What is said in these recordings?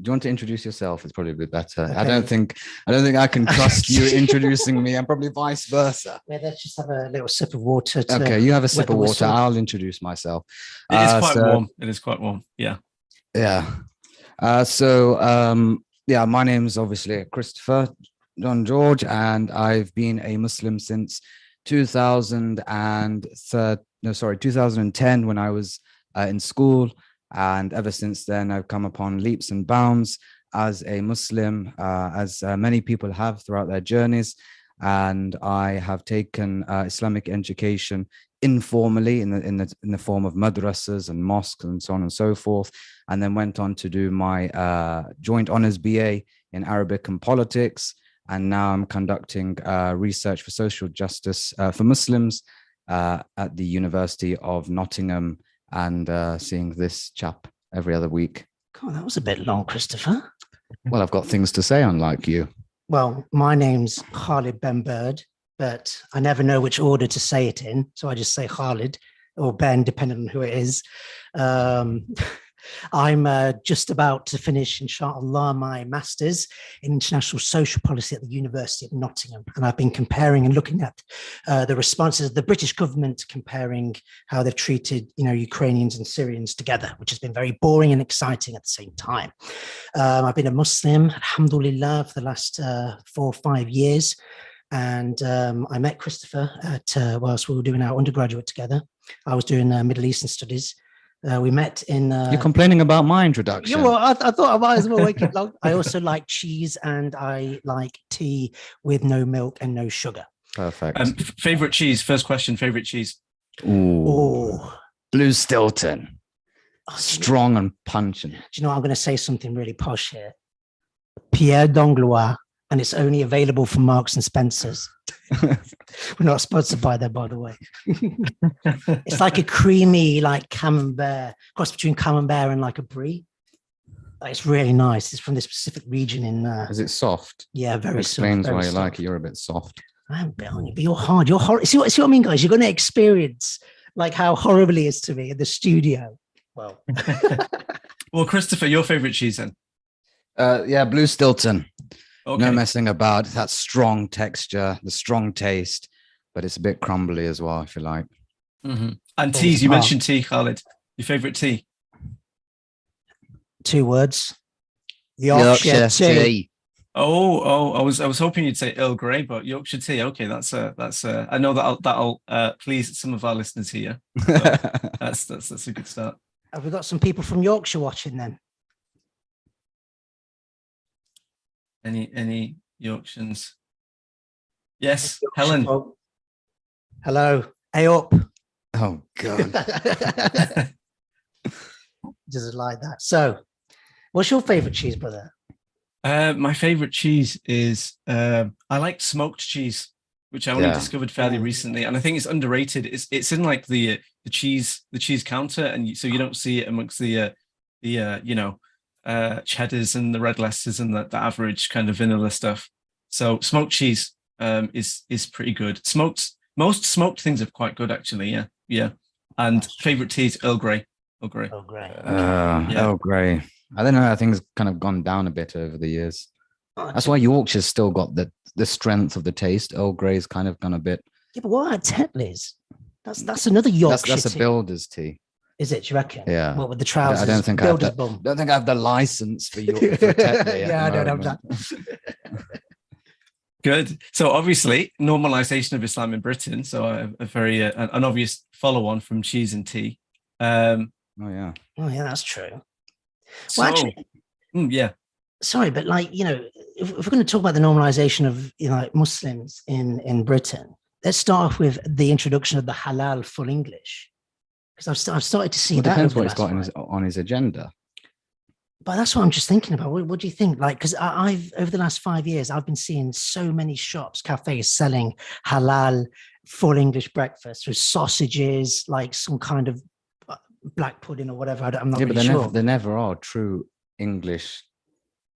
you want to introduce yourself? It's probably a bit better. Okay. I don't think I can trust you introducing me, and probably vice versa. Yeah, let's just have a little sip of water. Okay, you have a sip of water. I'll introduce myself. It is quite warm. It is quite warm. Yeah. Yeah. My name is obviously Christopher John George, and I've been a Muslim since 2010 when I was in school. And ever since then, I've come upon leaps and bounds as a Muslim, as many people have throughout their journeys. And I have taken Islamic education informally in the form of madrasas and mosques and so on and so forth, and then went on to do my joint honors BA in Arabic and politics. And now I'm conducting research for social justice for Muslims at the University of Nottingham, and seeing this chap every other week. God, that was a bit long, Christopher. Well, I've got things to say, unlike you. Well, my name's Khaled Ben Bird, but I never know which order to say it in. So I just say Khaled or Ben, depending on who it is. I'm just about to finish, inshallah, my master's in international social policy at the University of Nottingham. And I've been comparing and looking at the responses of the British government, comparing how they've treated, Ukrainians and Syrians together, which has been very boring and exciting at the same time. I've been a Muslim, alhamdulillah, for the last 4 or 5 years. And I met Christopher whilst we were doing our undergraduate together. I was doing Middle Eastern studies. We met in... You're complaining about my introduction. Yeah, well, I thought I might as well wake it long. I also like cheese, and I like tea with no milk and no sugar. Perfect. Favorite cheese? First question, favorite cheese? Ooh. Blue Stilton. Strong and pungent. Do you know what? I'm going to say something really posh here. Pierre d'Anglois, and it's only available from Marks and Spencer's. We're not sponsored by them, by the way. It's like a creamy, like camembert, cross between camembert and like a brie. It's really nice. It's from this specific region in. Is it soft? Yeah, very soft. Explains why you like it. You're a bit soft. I'm a bit on you, but you're hard. You're horrible. See what I mean, guys? You're going to experience like how horrible it is to me in the studio. Well, well, Christopher, your favorite cheese then? Blue Stilton. Okay. No messing about. That strong texture, the strong taste, but it's a bit crumbly as well, if you like. Mm-hmm. And teas, you mentioned tea, Khaled. Your favorite tea? 2 words. Yorkshire tea. Oh! I was hoping you'd say Earl Grey, but Yorkshire tea. Okay, that's I know that'll please some of our listeners here. So that's a good start. Have we got some people from Yorkshire watching then? Any Yorkshians? Yes, Helen. Hello. Hey up. Oh God. Just like that. So, what's your favorite cheese, brother? My favorite cheese is I like smoked cheese, which I only discovered fairly recently, and I think it's underrated. It's in like the cheese counter, and so you don't see it amongst the cheddars and the red Leicesters and the average kind of vanilla stuff. So smoked cheese is pretty good. Most smoked things are quite good actually. Yeah. And favorite tea is Earl Grey. Earl Grey. Earl Grey. I don't know. I think it's kind of gone down a bit over the years. That's why Yorkshire's still got the strength of the taste. Earl Grey's kind of gone a bit. Yeah, but what about Tetley's? That's another Yorkshire. That's a builder's tea. Is it? Do you reckon? Yeah. What with the trousers? I don't think I have the license for Tetley. Yeah, I don't have that. Good. So obviously, normalisation of Islam in Britain. So a very an obvious follow-on from cheese and tea. Oh yeah, that's true. So, well, actually, Sorry, but if we're going to talk about the normalisation of Muslims in Britain, let's start off with the introduction of the Halal full English. Because I've started to see that. Depends what he's got on his agenda. But that's what I'm just thinking about. What do you think? Because I've over the last 5 years, I've been seeing so many shops, cafes selling halal full English breakfast with sausages, like some kind of black pudding or whatever. I'm not really sure. They never are true English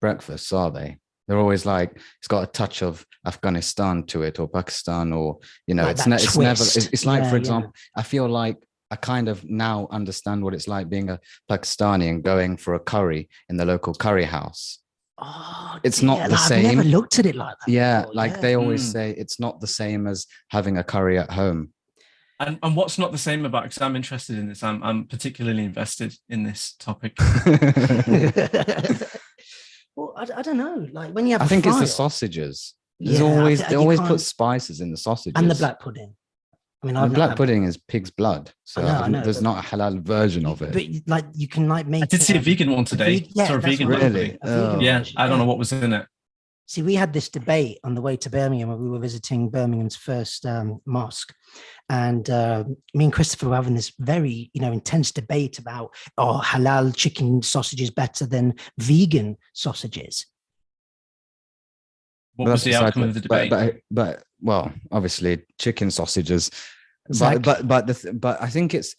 breakfasts, are they? They're always like it's got a touch of Afghanistan to it, or Pakistan, or like it's never. It's like, for example, I feel like I kind of now understand what it's like being a Pakistani and going for a curry in the local curry house. Oh, It's not the I've same. never looked at it like that. Yeah, before. like they always say, it's not the same as having a curry at home. And what's not the same about, because I'm interested in this, I'm particularly invested in this topic. Well, I don't know. Like when you have I think file, it's the sausages. There's Yeah, always think they you always can't- put spices in the sausages. and the black pudding. I mean, And I've the not black had pudding is pig's blood, so I know, there's but- not a halal version of it. But like you can like make. I did see a vegan one today. Yeah, Saw a that's vegan what black I- Really? pudding. a vegan Yeah, version, I don't yeah. know what was in it. See, we had this debate on the way to Birmingham when we were visiting Birmingham's first mosque. And me and Christopher were having this very, intense debate about, halal chicken sausage is better than vegan sausages. What was the outcome of the debate? But well, obviously chicken sausages. Exactly. But I think it's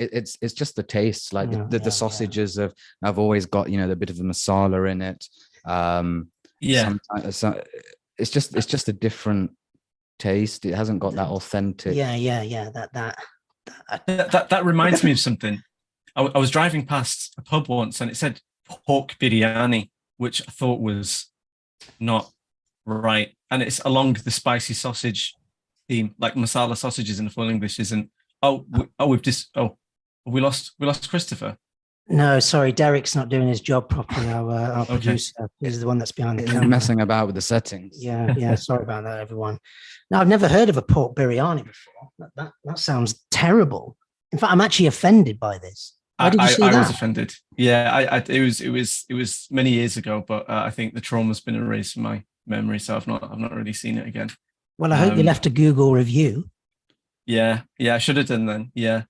just the taste. Like the sausages have always got the bit of the masala in it. It's just a different taste. It hasn't got that authentic. That reminds me of something. I was driving past a pub once and it said pork biryani, which I thought was not right. And it's along the spicy sausage theme, like masala sausages in the full English isn't. We lost Christopher. No, sorry, Derek's not doing his job properly. Our producer is the one that's behind the camera. Messing about with the settings. Yeah. Sorry about that, everyone. Now, I've never heard of a pork biryani before. That sounds terrible. In fact, I'm actually offended by this. Why did you say that? I was offended. Yeah, it was many years ago, but I think the trauma's been erased from my memory, so I've not really seen it again. Well, I hope you left a Google review. Yeah, I should have done then. Yeah.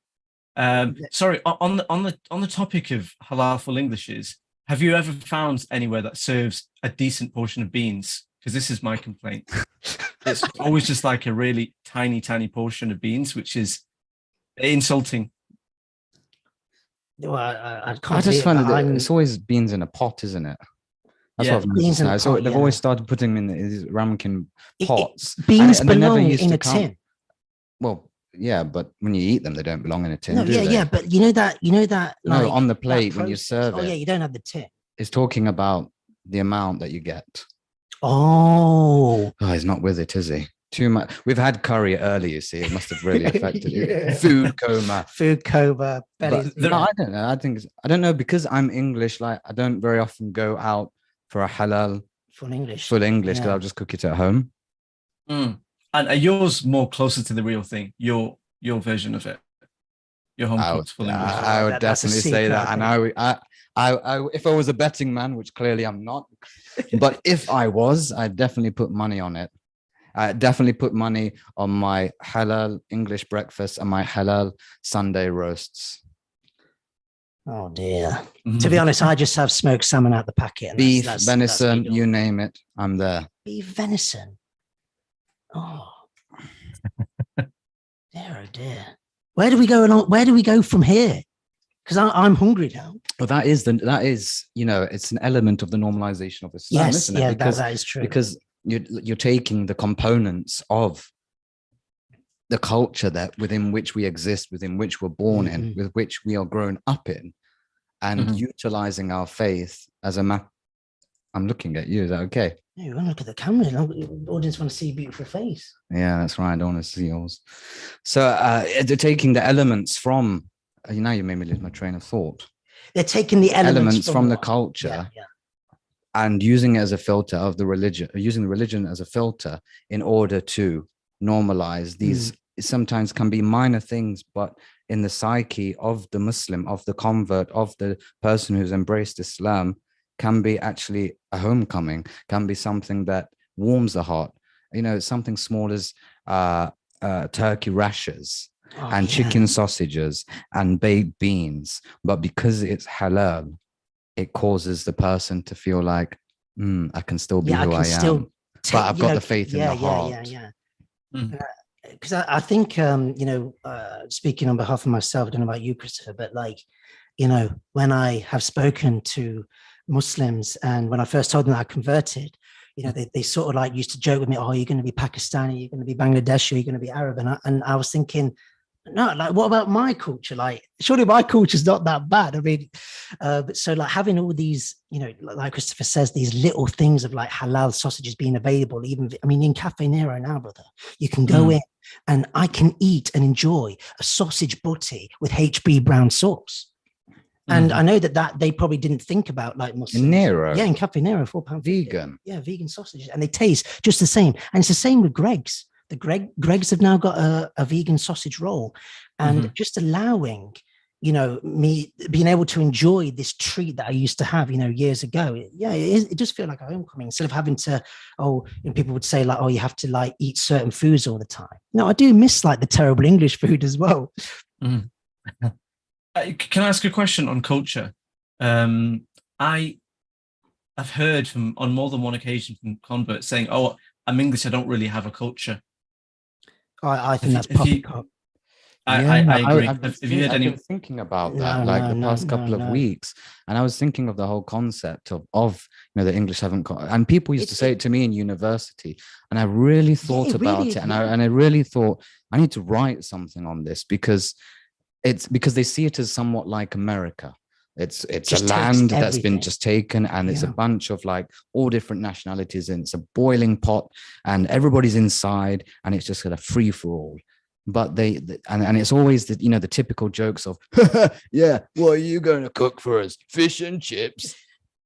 Sorry, on the topic of halal full Englishes, have you ever found anywhere that serves a decent portion of beans? Because this is my complaint. It's always just like a really tiny portion of beans, which is insulting. Well, I can't. I just find it's always beans in a pot, isn't it? That's what I've noticed now. So they've always started putting them in these ramekin pots. Beans belong in a tin. Well, yeah, but when you eat them, they don't belong in a tin. No, do but you know that. No, on the plate when you serve it. Oh yeah, you don't have the tin. It's talking about the amount that you get. Oh, he's not with it, is he? Too much. We've had curry early, you see. It must have really affected you. Food coma. No, I don't know. I don't know, because I'm English. Like, I don't very often go out for a halal full English because I'll just cook it at home. And are yours more closer to the real thing? Your version of it, your home cooked full English. I would definitely say that. And I, if I was a betting man, which clearly I'm not, but if I was, I'd definitely put money on it. I definitely put money on my halal English breakfast and my halal Sunday roasts. Oh dear. To be honest, I just have smoked salmon out the packet. Beef, venison, you name it, I'm there. Beef venison. Oh. Dear, oh dear. Where do we go along? Where do we go from here? Because I'm hungry now. Well, that is it's an element of the normalization of Islam, isn't it? Because that is true. Because you're taking the components of the culture that within which we exist, within which we're born in, with which we are grown up in, and utilizing our faith as a map. I'm looking at you. Is that okay? Yeah, you want to look at the camera. The audience want to see your beautiful face. Yeah, that's right. I don't want to see yours. So they're taking the elements from. Now you made me lose my train of thought. They're taking the elements from the culture. Yeah. And using it as a filter of the religion, using the religion as a filter in order to normalize these. Sometimes can be minor things, but in the psyche of the Muslim, of the convert, of the person who's embraced Islam, can be actually a homecoming, can be something that warms the heart. Something small as turkey rashers and chicken sausages and baked beans. But because it's halal, it causes the person to feel like, I can still be who I am. But I've got the faith in the heart. Because I think, speaking on behalf of myself, I don't know about you, Christopher, but when I have spoken to Muslims and when I first told them that I converted, they sort of used to joke with me, oh, you're going to be Pakistani, you're going to be Bangladeshi, you're going to be Arab. And I was thinking, No, like what about my culture? Like, surely my culture's not that bad. I mean, but so like having all these, you know, like Christopher says, these little things of like halal sausages being available, even I mean, in Cafe Nero now, brother, you can go in and I can eat and enjoy a sausage butty with HB brown sauce. And I know that they probably didn't think about like Muslims. In Nero? Yeah, in Cafe Nero, £4. Vegan? Yeah, vegan sausages. And they taste just the same. And it's the same with Greg's. The Greg's have now got a vegan sausage roll, and just allowing, you know, me being able to enjoy this treat that I used to have, you know, years ago. It does feel like a homecoming instead of having to, people would say like, oh, you have to like eat certain foods all the time. No, I do miss like the terrible English food as well. Can I ask a question on culture? I've heard from on more than one occasion from converts saying, oh, I'm English, I don't really have a culture. I think that's poppycock. I agree. Have you heard any? I've been thinking about that the past couple of weeks, and I was thinking of the whole concept of you know, the English haven't got, and people used to say it to me in university, and I really thought about it, and I really thought I need to write something on this because they see it as somewhat like America. It's a land that's been just taken, and it's a bunch of like all different nationalities, and it's a boiling pot, and everybody's inside, and it's just a free for all. But and it's always the, you know, the typical jokes of, yeah, what are you going to cook for us? Fish and chips.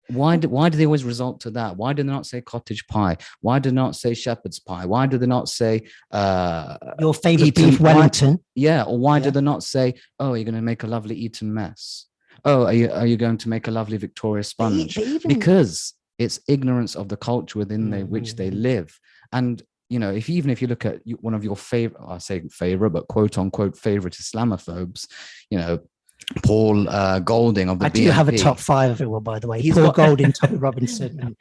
Why do they always resort to that? Why do they not say cottage pie? Why do they not say shepherd's pie? Why do they not say your favorite beef Wellington? Or why do they not say, oh, you're going to make a lovely Eton mess? Oh, are you going to make a lovely Victoria sponge? Because it's ignorance of the culture within which they live. And, you know, if you look at one of your favorite, I say favorite, but quote unquote favorite Islamophobes, you know, Paul Golding of the BNP. I do have a top 5 of it, well, by the way. Paul Golding, Tommy Robinson.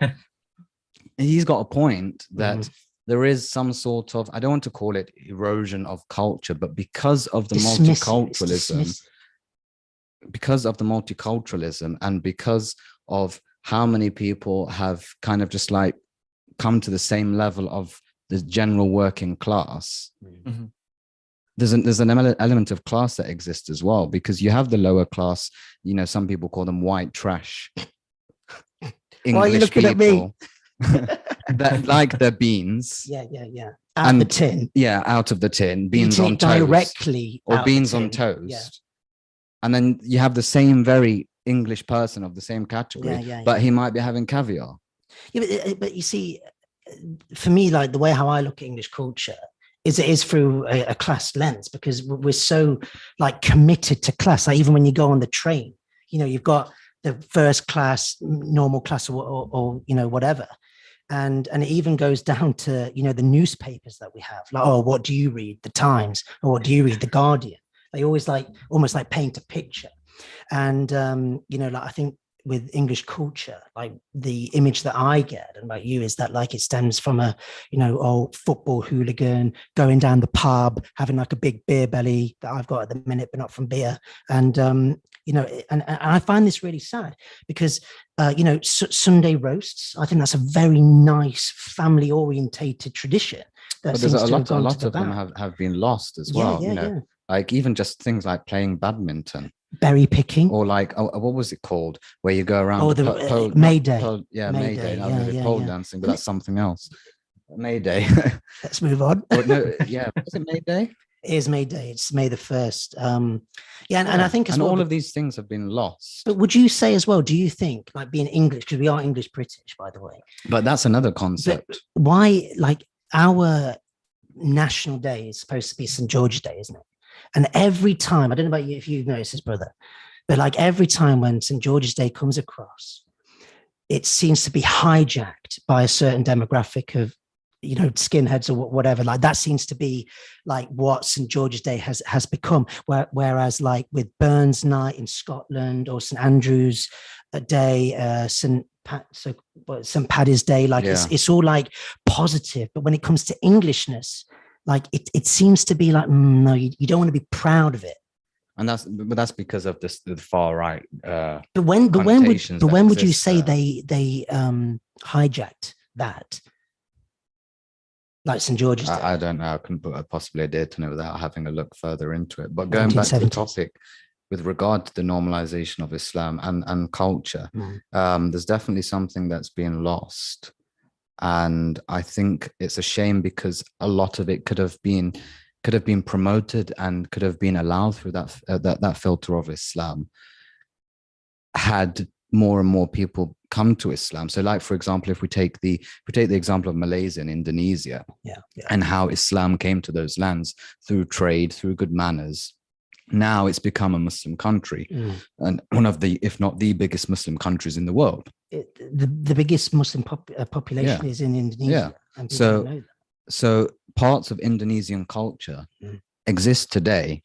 He's got a point that there is some sort of, I don't want to call it erosion of culture, but because of the multiculturalism, and because of how many people have kind of just like come to the same level of the general working class, there's an element of class that exists as well, because you have the lower class, you know, some people call them white trash English. Why are you looking people at me? That like their beans. Out of the tin. Yeah, out of the tin. Beans on toast. Directly. Or beans on toast. Yeah. And then you have the same very English person of the same category, but he might be having caviar. Yeah, but you see, for me, like the way how I look at English culture is it is through a class lens, because we're so like committed to class. Like even when you go on the train, you know, you've got the first class, normal class, or you know, whatever. And it even goes down to, you know, the newspapers that we have. Like, oh, what do you read? The Times, or what do you read? The Guardian. They always like almost like paint a picture. And, you know, like I think with English culture, like the image that I get and about you is that like it stems from a, you know, old football hooligan going down the pub, having like a big beer belly that I've got at the minute, but not from beer. And, you know, and I find this really sad because, you know, Sunday roasts, I think that's a very nice family orientated tradition. But there's a lot of them have been lost as well, you know. Like even just things like playing badminton, berry picking, or like what was it called, where you go around? Oh, the May Day. May Day. Pole dancing, but that's something else. May Day. Let's move on. Was it May Day? It is May Day. It's May the 1st. And I think as well, all of these things have been lost. But would you say as well? Do you think like being English, because we are English British, by the way? But that's another concept. But why, like our national day is supposed to be St. George's Day, isn't it? And every time, I don't know about you, if you've noticed this, brother, but like every time when St. George's Day comes across, it seems to be hijacked by a certain demographic of, you know, skinheads or whatever. Like that seems to be like what St. George's Day has become. Whereas like with Burns Night in Scotland or St. Andrew's Day, St. Paddy's Day, like it's all like positive. But when it comes to Englishness, like it seems to be like, no, you don't want to be proud of it. And that's because of the far right. But when would you say they hijacked that? like St. George's Day. I don't know. I couldn't put possibly a date on it without having a look further into it. But going back to the 1970s. topic with regard to the normalization of Islam and culture, there's definitely something that's been lost. And I think it's a shame because a lot of it could have been promoted and could have been allowed through that filter of Islam had more and more people come to Islam. So like, for example, if we take the example of Malaysia and Indonesia, and how Islam came to those lands through trade, through good manners. Now it's become a Muslim country, and one of the, if not the biggest Muslim countries in the world. The biggest Muslim population is in Indonesia. Yeah. So parts of Indonesian culture exist today,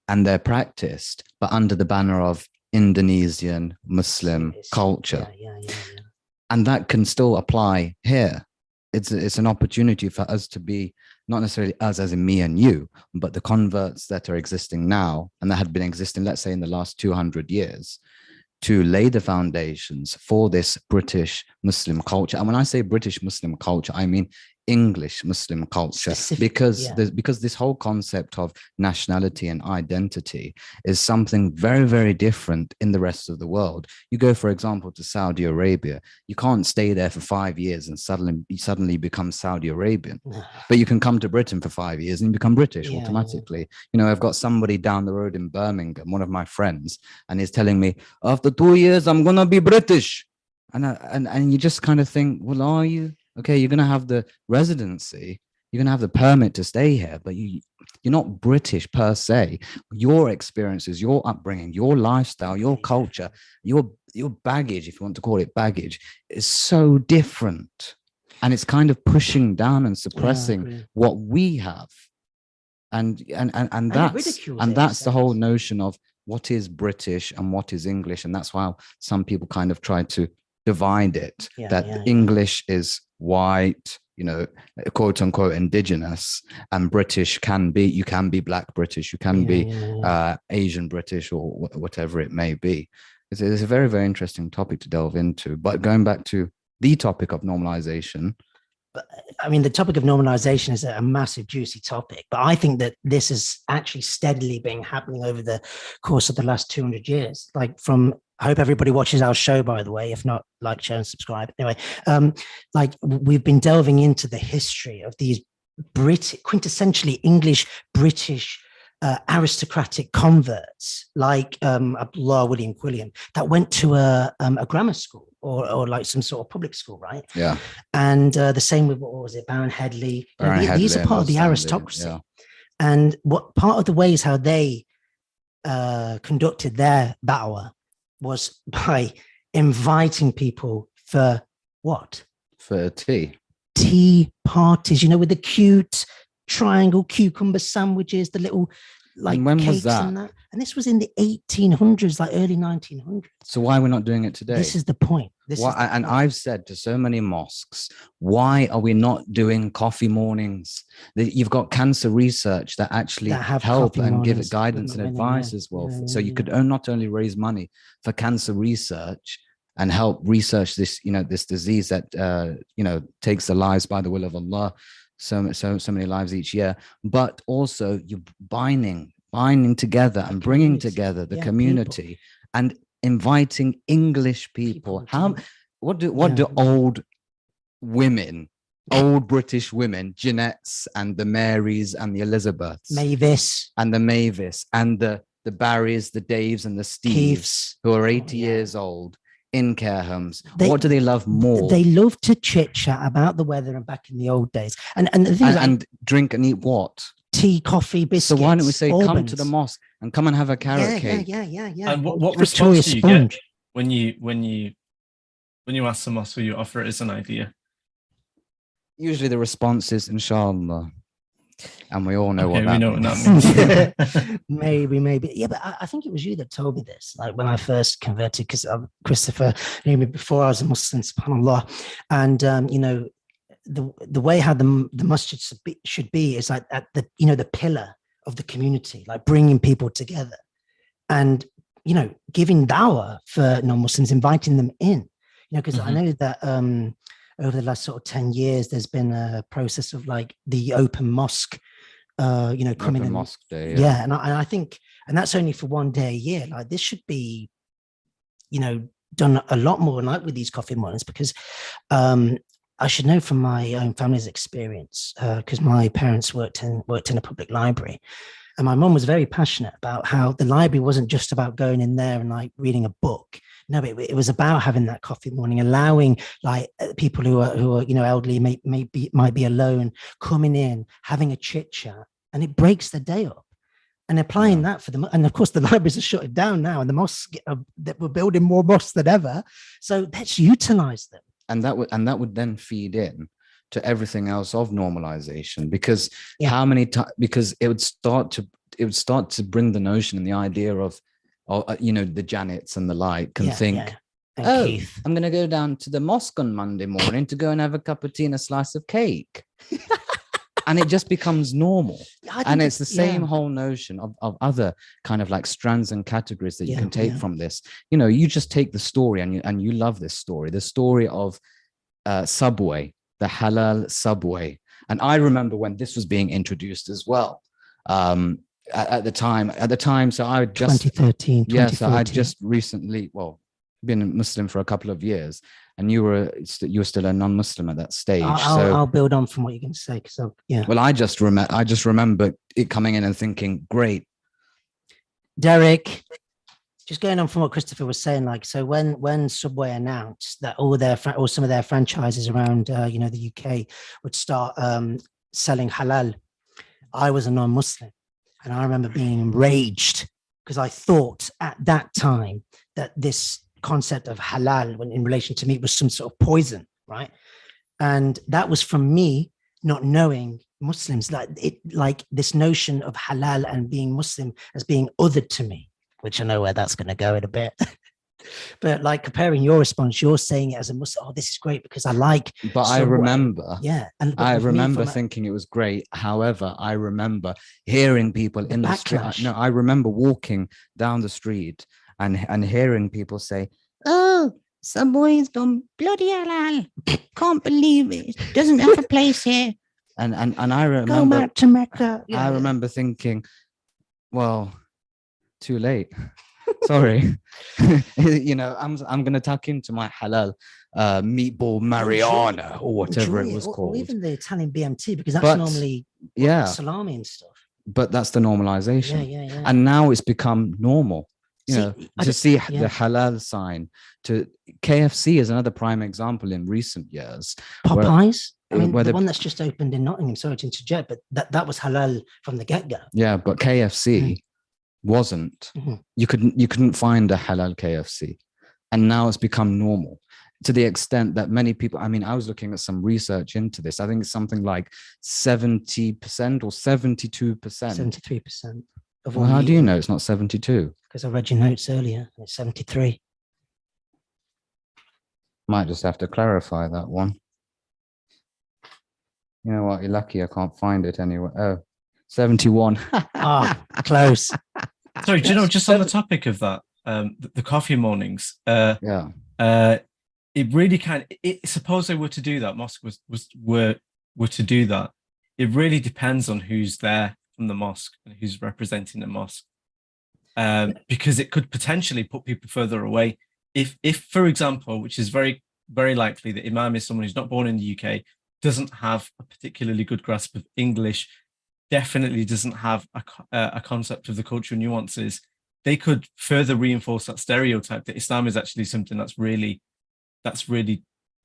and they're practiced, but under the banner of Indonesian Muslim culture. And that can still apply here. It's an opportunity for us to be, not necessarily us as in me and you, but the converts that are existing now and that had been existing, let's say, in the last 200 years, to lay the foundations for this British Muslim culture. And when I say British Muslim culture, I mean English Muslim culture, because this whole concept of nationality and identity is something very, very different in the rest of the world. You go, for example, to Saudi Arabia, you can't stay there for 5 years and suddenly become Saudi Arabian, but you can come to Britain for 5 years and become British automatically. You know, I've got somebody down the road in Birmingham, one of my friends, and he's telling me, after 2 years, I'm gonna be British. And you just kind of think, well, are you? Okay, you're going to have the residency, you're going to have the permit to stay here, but you're not British per se. Your experiences, your upbringing, your lifestyle, your culture, your baggage, if you want to call it baggage, is so different. And it's kind of pushing down and suppressing what we have. And that's the whole notion of what is British and what is English. And that's why some people kind of try to divide it, English is white, you know, quote unquote indigenous, and British you can be Black British, you can be Asian British, or whatever it may be. It's a very, very interesting topic to delve into. But going back to the topic of normalization. I mean, the topic of normalization is a massive, juicy topic, but I think that this has actually steadily been happening over the course of the last 200 years. Like I hope everybody watches our show, by the way. If not, like, share, and subscribe. Anyway, like, we've been delving into the history of these quintessentially English, British, aristocratic converts, like Abdullah William Quilliam, that went to a grammar school or like some sort of public school, right? Yeah. And the same with, what was it, Baron Headley? These are part of the aristocracy. Yeah. And what part of the ways how they conducted their da'wah was by inviting people for what? For tea parties, you know, with the cute triangle cucumber sandwiches, the little like, and when cakes was that? And this was in the 1800s, like early 1900s. So why are we not doing it today? This is the point. I've said to so many mosques, why are we not doing coffee mornings? You've got cancer research that actually help and give it guidance and advice as well. So you could not only raise money for cancer research and help research this, you know, this disease that, you know, takes the lives by the will of Allah, so many lives each year, but also you're binding together and bringing together the community and inviting English people. What do old women, old British women, Jeanettes and the Marys and the Elizabeths, Mavis and the Barrys, the Daves and the Steves, who are 80 years old, in care homes, what do they love more? They love to chit chat about the weather and back in the old days, and the thing and drink and eat what? Tea, coffee, biscuits. So why don't we say, come to the mosque and come and have a carrot cake? Yeah. And what response do you get when you ask the mosque, will you offer it as an idea? Usually the response is inshallah. And we all know what that means. Maybe. Yeah, but I think it was you that told me this, like when I first converted, because Christopher knew me before I was a Muslim, subhanAllah. And, you know, the way how the masjid should be is like at the, you know, the pillar of the community, like bringing people together and, you know, giving dawah for non-Muslims, inviting them in, you know, because I know that over the last sort of 10 years, there's been a process of like the open mosque, coming Open in. Mosque Day. Yeah. And I think, and that's only for one day a year. Like this should be, done a lot more, like with these coffee mornings, because I should know from my own family's experience, because my parents worked in a public library. And my mum was very passionate about how the library wasn't just about going in there and like reading a book. No, it was about having that coffee morning, allowing like people who are elderly, might be alone, coming in, having a chit chat, and it breaks the day up. And applying that for them, and of course the libraries are shutting down now, and the mosques that we're building more mosques than ever. So let's utilize them. And that would then feed in to everything else of normalization, because how many times, because it would start to bring the notion and the idea of the Janets and the like can think, Keith, I'm going to go down to the mosque on Monday morning to go and have a cup of tea and a slice of cake. And it just becomes normal. And it's the same whole notion of other kind of like strands and categories that you can take from this. You just take the story, and you love this story, the story of Subway, the Halal Subway. And I remember when this was being introduced as well. At the time, so I just 2013. Yes, I just recently, been a Muslim for a couple of years, and you were still a non-Muslim at that stage. I'll build on from what you're going to say. So Well, I just remember it coming in and thinking, great. Derek, just going on from what Christopher was saying, like, so when Subway announced that all some of their franchises around the UK would start selling halal, I was a non-Muslim, and I remember being enraged because I thought at that time that this concept of halal when in relation to meat was some sort of poison, right? And that was from me not knowing Muslims, like this notion of halal and being Muslim as being othered to me, which I know where that's going to go in a bit. But like comparing your response, you're saying it as a Muslim, oh, this is great because I like. But I remember, I remember thinking it was great. However, I remember hearing people in the street. No, I remember walking down the street and hearing people say, "Oh, Subway's gone bloody halal! Can't believe it. Doesn't have a place here." And I remember go back to Mecca. I remember thinking, well, too late. Sorry. I'm going to tuck into my halal meatball Mariana or whatever it was called. Or even the Italian BMT, because that's normally salami and stuff. But that's the normalization. Yeah. And now it's become normal. To see the halal sign. To KFC is another prime example in recent years. Popeyes, the one that's just opened in Nottingham. Sorry to interject, but that was halal from the get-go. Yeah, but KFC wasn't. You couldn't find a halal KFC, and now it's become normal to the extent that many people. I mean, I was looking at some research into this. I think it's something like 70% or 72%, 73%. Well, how do you know it's not 72? Because I read your notes earlier. It's 73. Might just have to clarify that one. You know what? You're lucky I can't find it anywhere. Oh, 71. Close. Sorry, do you know, just on the topic of that, the coffee mornings, it really suppose they were to do that, mosque were to do that, it really depends on who's there from the mosque and who's representing the mosque. Because it could potentially put people further away. If, for example, which is very, very likely, the imam is someone who's not born in the UK, doesn't have a particularly good grasp of English, definitely doesn't have a concept of the cultural nuances, they could further reinforce that stereotype that Islam is actually something that's really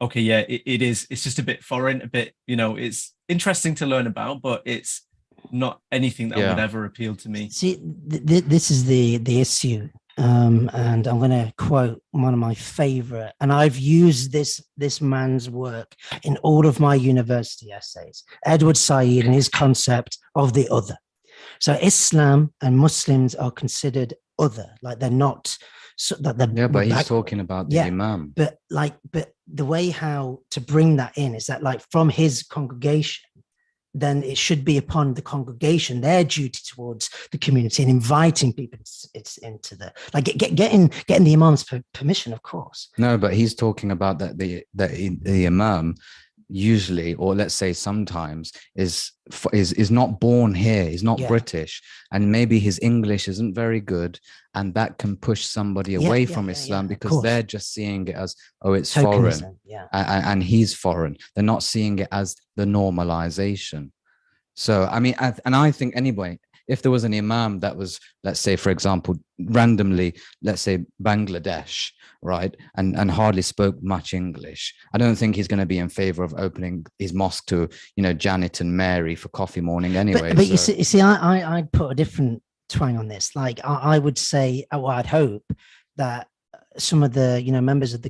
okay. Yeah, it is. It's just a bit foreign, a bit, it's interesting to learn about, but it's not anything that would ever appeal to me. See, this is the issue. And I'm going to quote one of my favorite, and I've used this man's work in all of my university essays, Edward Said and his concept of the other. So Islam and Muslims are considered other, like they're not. But he's talking about the imam. But the way how to bring that in is that, like, from his congregation, then it should be upon the congregation, their duty towards the community and inviting people into the, like getting the imam's permission, of course. No, but he's talking about that the imam usually, or let's say sometimes, is not born here. He's not British, and maybe his English isn't very good, and that can push somebody away from Islam because they're just seeing it as, oh, it's foreign, and he's foreign. They're not seeing it as the normalization. So I mean, I think anyway, if there was an imam that was, let's say, for example, randomly, let's say Bangladesh, right, and hardly spoke much English, I don't think he's going to be in favor of opening his mosque to, Janet and Mary for coffee morning anyway. But so. you see, I'd put a different twang on this. Like I would say, well, I'd hope that some of the, members of the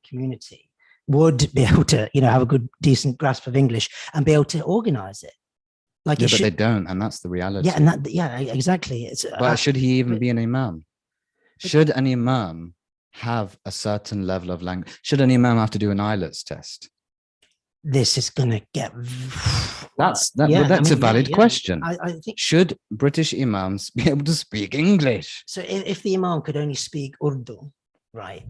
community would be able to, have a good, decent grasp of English and be able to organize it. Like but they don't, and that's the reality. Yeah, and exactly. But should he even be an imam? Should an imam have a certain level of language? Should an imam have to do an IELTS test? This is going to get. That's a valid question. I think, should British imams be able to speak English? So if the imam could only speak Urdu, right?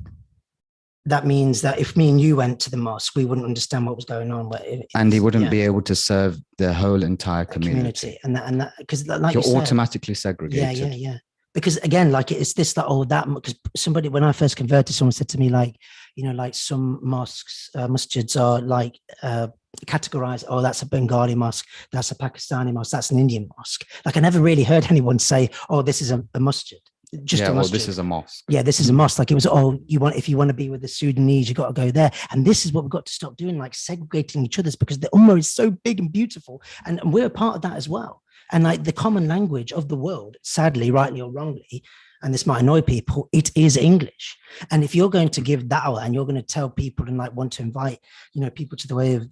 That means that if me and you went to the mosque, we wouldn't understand what was going on. And he wouldn't be able to serve the whole entire community. And that because like you're you said, automatically segregated. Yeah. Because again, like it's this, that, because somebody, when I first converted, someone said to me, like, like some mosques, masjids are like categorized. Oh, that's a Bengali mosque. That's a Pakistani mosque. That's an Indian mosque. Like I never really heard anyone say, oh, this is a masjid. Just well, this is a mosque. Yeah, this is a mosque. Like it was, if you want to be with the Sudanese, you got to go there. And this is what we've got to stop doing, like segregating each other's, because the Ummah is so big and beautiful. And we're a part of that as well. And like the common language of the world, sadly, rightly or wrongly, and this might annoy people, it is English. And if you're going to give da'wah and you're going to tell people and like want to invite, people to the way of,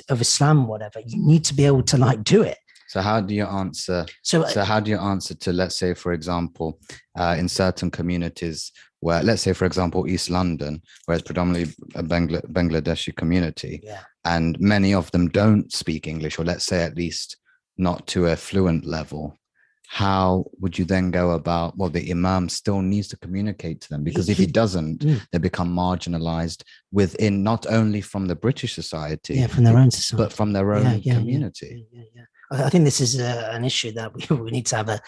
of Islam, whatever, you need to be able to like do it. So how do you answer? So how do you answer to, let's say, for example, in certain communities where, let's say, for example, East London, where it's predominantly a Bangladeshi community, and many of them don't speak English, or let's say at least not to a fluent level. How would you then go about? Well, the imam still needs to communicate to them, because if he doesn't, they become marginalized within, not only from the British society, from their own society, but from their own community. I think this is an issue that we need to have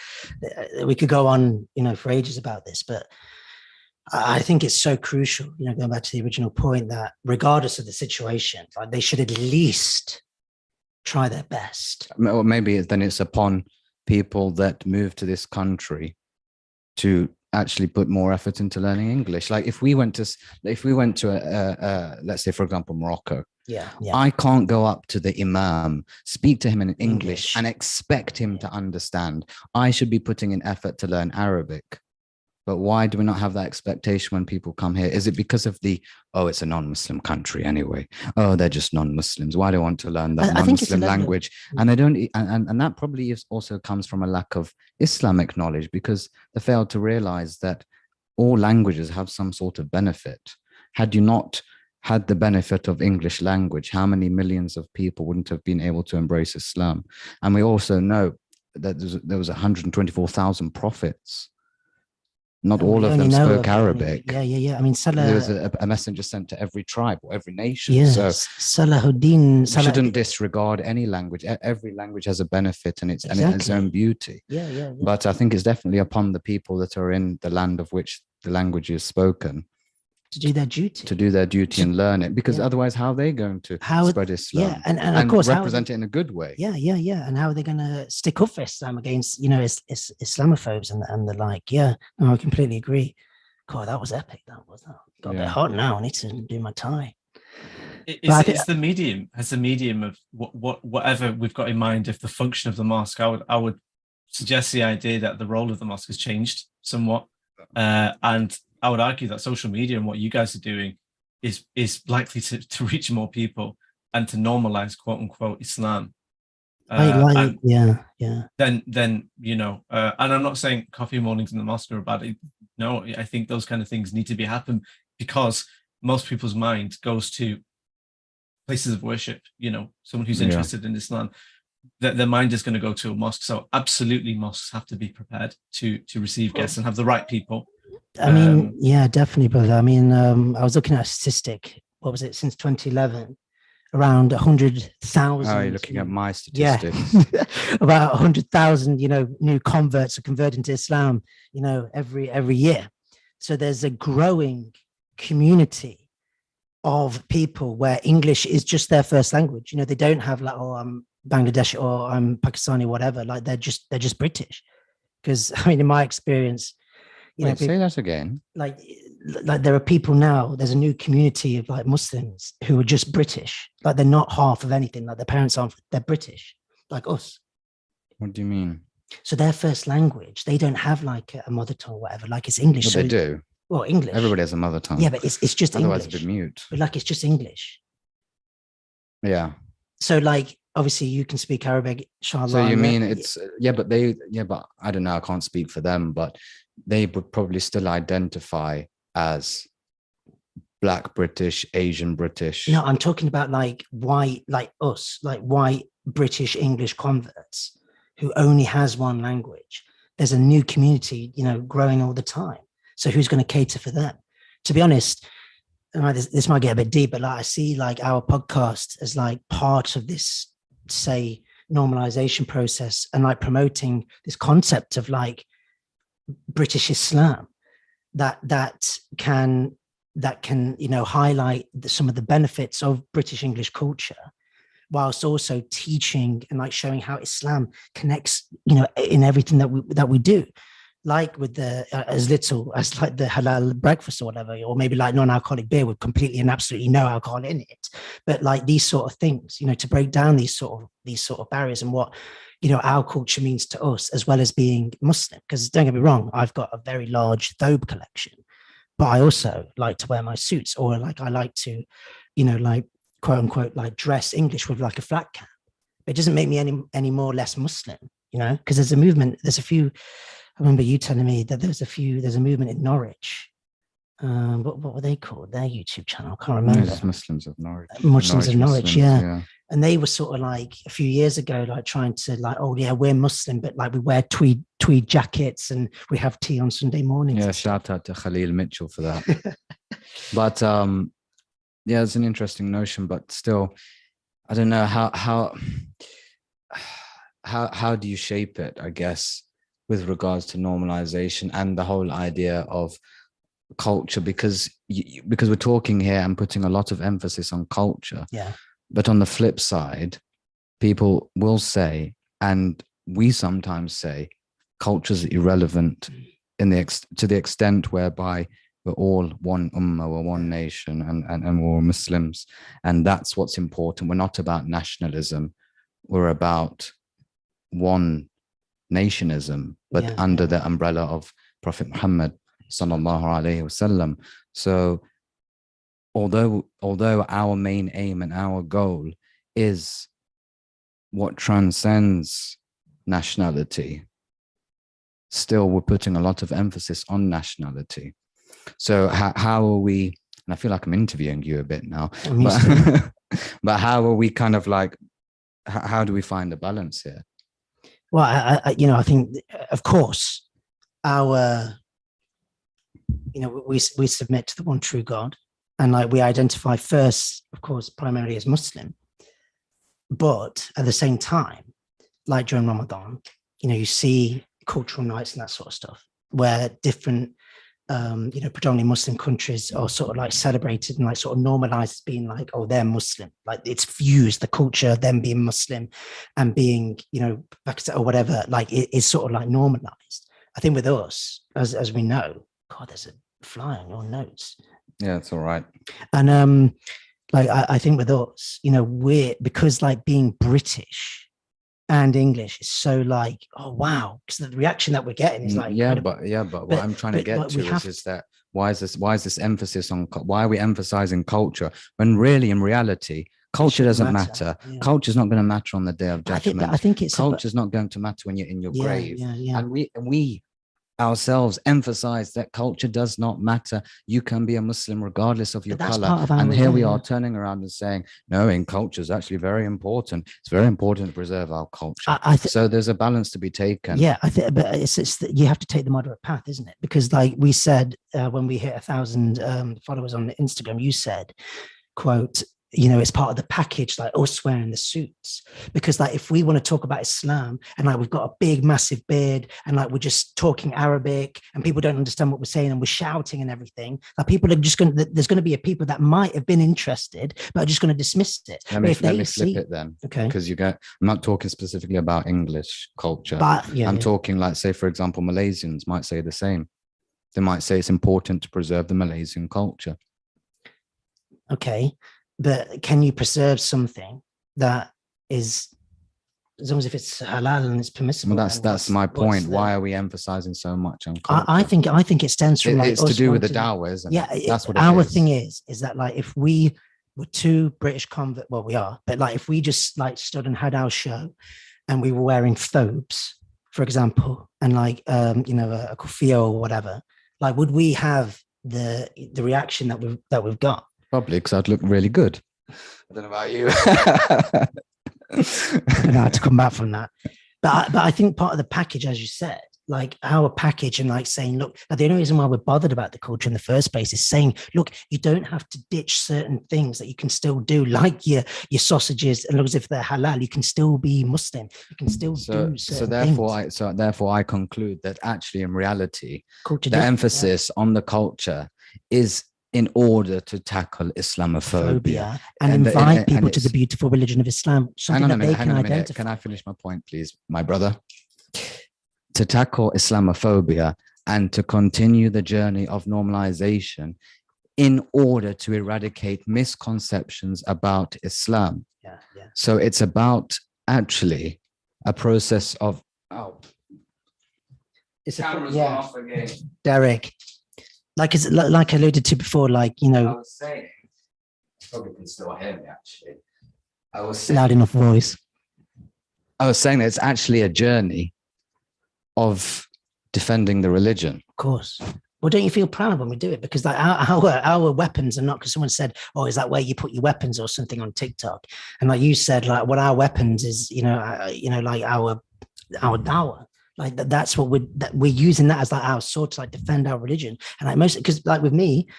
we could go on, for ages about this, but I think it's so crucial, going back to the original point, that regardless of the situation, like they should at least try their best. Or maybe then it's upon people that move to this country to actually put more effort into learning English. Like if we went to let's say, for example, Morocco, I can't go up to the imam, speak to him in English and expect him to understand. I should be putting in effort to learn Arabic. But why do we not have that expectation when people come here? Is it because of it's a non-Muslim country anyway? Oh, they're just non-Muslims. Why do they want to learn that non-Muslim language? And they don't, and that probably also comes from a lack of Islamic knowledge, because they fail to realize that all languages have some sort of benefit. Had you not had the benefit of English language, how many millions of people wouldn't have been able to embrace Islam? And we also know that there was 124,000 prophets. Not all of them spoke Arabic. Yeah. I mean, there was a messenger sent to every tribe or every nation. Yeah, so Salahuddin. We shouldn't disregard any language. Every language has a benefit and its own beauty. Yeah. But I think it's definitely upon the people that are in the land of which the language is spoken to do their duty, and learn it, because otherwaise how are they going to spread Islam and of course represent it in a good way? And how are they going to stick up for Islam against Islamophobes and the like? I completely agree. God, that was epic. Got a bit hot now. I need to do my tie. It's the medium, as the medium of whatever we've got in mind. If the function of the mosque, I would suggest the idea that the role of the mosque has changed somewhat, and I would argue that social media and what you guys are doing is likely to reach more people and to normalize, quote unquote, Islam. Then and I'm not saying coffee mornings in the mosque are about it. No, I think those kind of things need to be happen, because most people's mind goes to places of worship, someone who's interested in Islam, their mind is going to go to a mosque. So absolutely, mosques have to be prepared to receive guests and have the right people. I mean, yeah, definitely, brother. I mean, I was looking at a statistic. What was it? Since 2011, around 100,000. Oh, you're looking at my statistics. Yeah, about 100,000, new converts are converting to Islam, every year. So there's a growing community of people where English is just their first language. They don't have like, oh, I'm Bangladeshi or I'm Pakistani, whatever. Like they're just British. Because I mean, in my experience, Wait, say that again. Like there are people now, there's a new community of like Muslims who are just British. Like they're not half of anything. Like their parents aren't, they're British, like us. What do you mean? So their first language, they don't have like a mother tongue or whatever, like it's English. Well, so they do. Well, English. Everybody has a mother tongue. Yeah, but it's just Otherwise English. it'd be mute. But like it's just English. Yeah. So like obviously you can speak Arabic, inshallah. So you mean it's but I don't know, I can't speak for them, but they would probably still identify as Black British, Asian British. No, I'm talking about like white, like us, like white British English converts who only has one language. There's a new community, growing all the time. So who's going to cater for them? To be honest, this might get a bit deep, but like I see like our podcast as like part of this, say, normalization process and like promoting this concept of like British Islam that can highlight some of the benefits of British English culture, whilst also teaching and like showing how Islam connects, in everything that we do, like with the as little as like the halal breakfast or whatever, or maybe like non-alcoholic beer with completely and absolutely no alcohol in it, but like these sort of things, to break down these sort of barriers and what our culture means to us, as well as being Muslim. Because don't get me wrong, I've got a very large thobe collection, but I also like to wear my suits, or like I like to, like quote unquote, like dress English with like a flat cap. It doesn't make me any more or less Muslim, because there's a movement. There's a few. I remember you telling me that there's a movement in Norwich. What were they called? Their YouTube channel? I can't remember. It's Muslims of Norwich. Muslims of Norwich, Muslims, yeah. And they were sort of like a few years ago, like trying to like, oh yeah, we're Muslim, but like we wear tweed jackets and we have tea on Sunday mornings. Yeah, shout out to Khaled Mitchell for that. But yeah, it's an interesting notion, but still, I don't know how do you shape it, I guess, with regards to normalization and the whole idea of culture, because we're talking here and putting a lot of emphasis on culture. Yeah. But on the flip side, people will say, and we sometimes say, culture is irrelevant to the extent whereby we're all one ummah, we're one nation, and we're Muslims, and that's what's important. We're not about nationalism, we're about one nationism, but under the umbrella of Prophet Muhammad sallallahu alaihi wasallam. So although our main aim and our goal is what transcends nationality, still we're putting a lot of emphasis on nationality. So how are we, and I feel like I'm interviewing you a bit now, but how are we kind of like, how do we find the balance here? Well, I think, of course, we submit to the one true God, and like we identify first, of course, primarily as Muslim. But at the same time, like during Ramadan, you see cultural nights and that sort of stuff, where different, predominantly Muslim countries are sort of like celebrated and like sort of normalized as being like, oh, they're Muslim. Like it's fused, the culture, them being Muslim and being, Pakistan or whatever, like it is sort of like normalized. I think with us, as we know, God, there's a fly on your notes. Yeah, it's all right. And I think with us, we're, because like being British and English is so like, oh wow, because the reaction that we're getting is like, but what I'm trying to get to is that why is this emphasis on, why are we emphasizing culture when really in reality culture doesn't matter. Yeah. Culture is not going to matter on the day of judgment. I think it's culture is not going to matter when you're in your grave. Yeah. And we ourselves emphasize that culture does not matter. You can be a Muslim regardless of your But that's color. part of our And here we yeah. are turning around and saying, no, in culture is actually very important. It's very important to preserve our culture. So there's a balance to be taken. Yeah, I think, but it's you have to take the moderate path, isn't it? Because like we said, when we hit 1,000 followers on Instagram, you said, quote, you know, it's part of the package, like us wearing the suits. Because like if we want to talk about Islam and like we've got a big massive beard and like we're just talking Arabic and people don't understand what we're saying and we're shouting and everything, like people are just going to, there's going to be a people that might have been interested but are just going to dismiss it. Let me flip it then. Okay, because I'm not talking specifically about English culture, but I'm talking like, say for example, Malaysians might say the same. They might say it's important to preserve the Malaysian culture. Okay, but can you preserve something that is, as long as if it's halal and it's permissible? Well, that's my point. Why are we emphasizing so much on culture? I think it stems from it's to do with the dawah, isn't it? Yeah, that's what our thing is that like if we were two British well, we are, but like if we just like stood and had our show and we were wearing thobes, for example, and like you know, a kufiya or whatever, like would we have the reaction that we've got? Probably, because I'd look really good. I don't know about you. I don't know how to come back from that. But I think part of the package, as you said, like our package and like saying, look, the only reason why we're bothered about the culture in the first place is saying, look, you don't have to ditch certain things that you can still do, like your sausages, and as if they're halal, you can still be Muslim. You can still do certain things. Therefore, I conclude that actually, in reality, the emphasis on the culture is in order to tackle Islamophobia and invite people to the beautiful religion of Islam. Hang on a minute. Can I finish my point, please, my brother? To tackle Islamophobia and to continue the journey of normalization in order to eradicate misconceptions about Islam. So it's about actually a process of off again. Derek. Like I alluded to before, like, you know, I was saying, probably can still hear me actually. I was saying, loud enough voice. I was saying that it's actually a journey of defending the religion. Of course. Well, don't you feel proud when we do it? Because like our weapons are not, because someone said, oh, is that where you put your weapons or something on TikTok? And like you said, like what our weapons is, like our dawah. Like that's what we're using that as like our sword to like defend our religion. And like most, because like with me,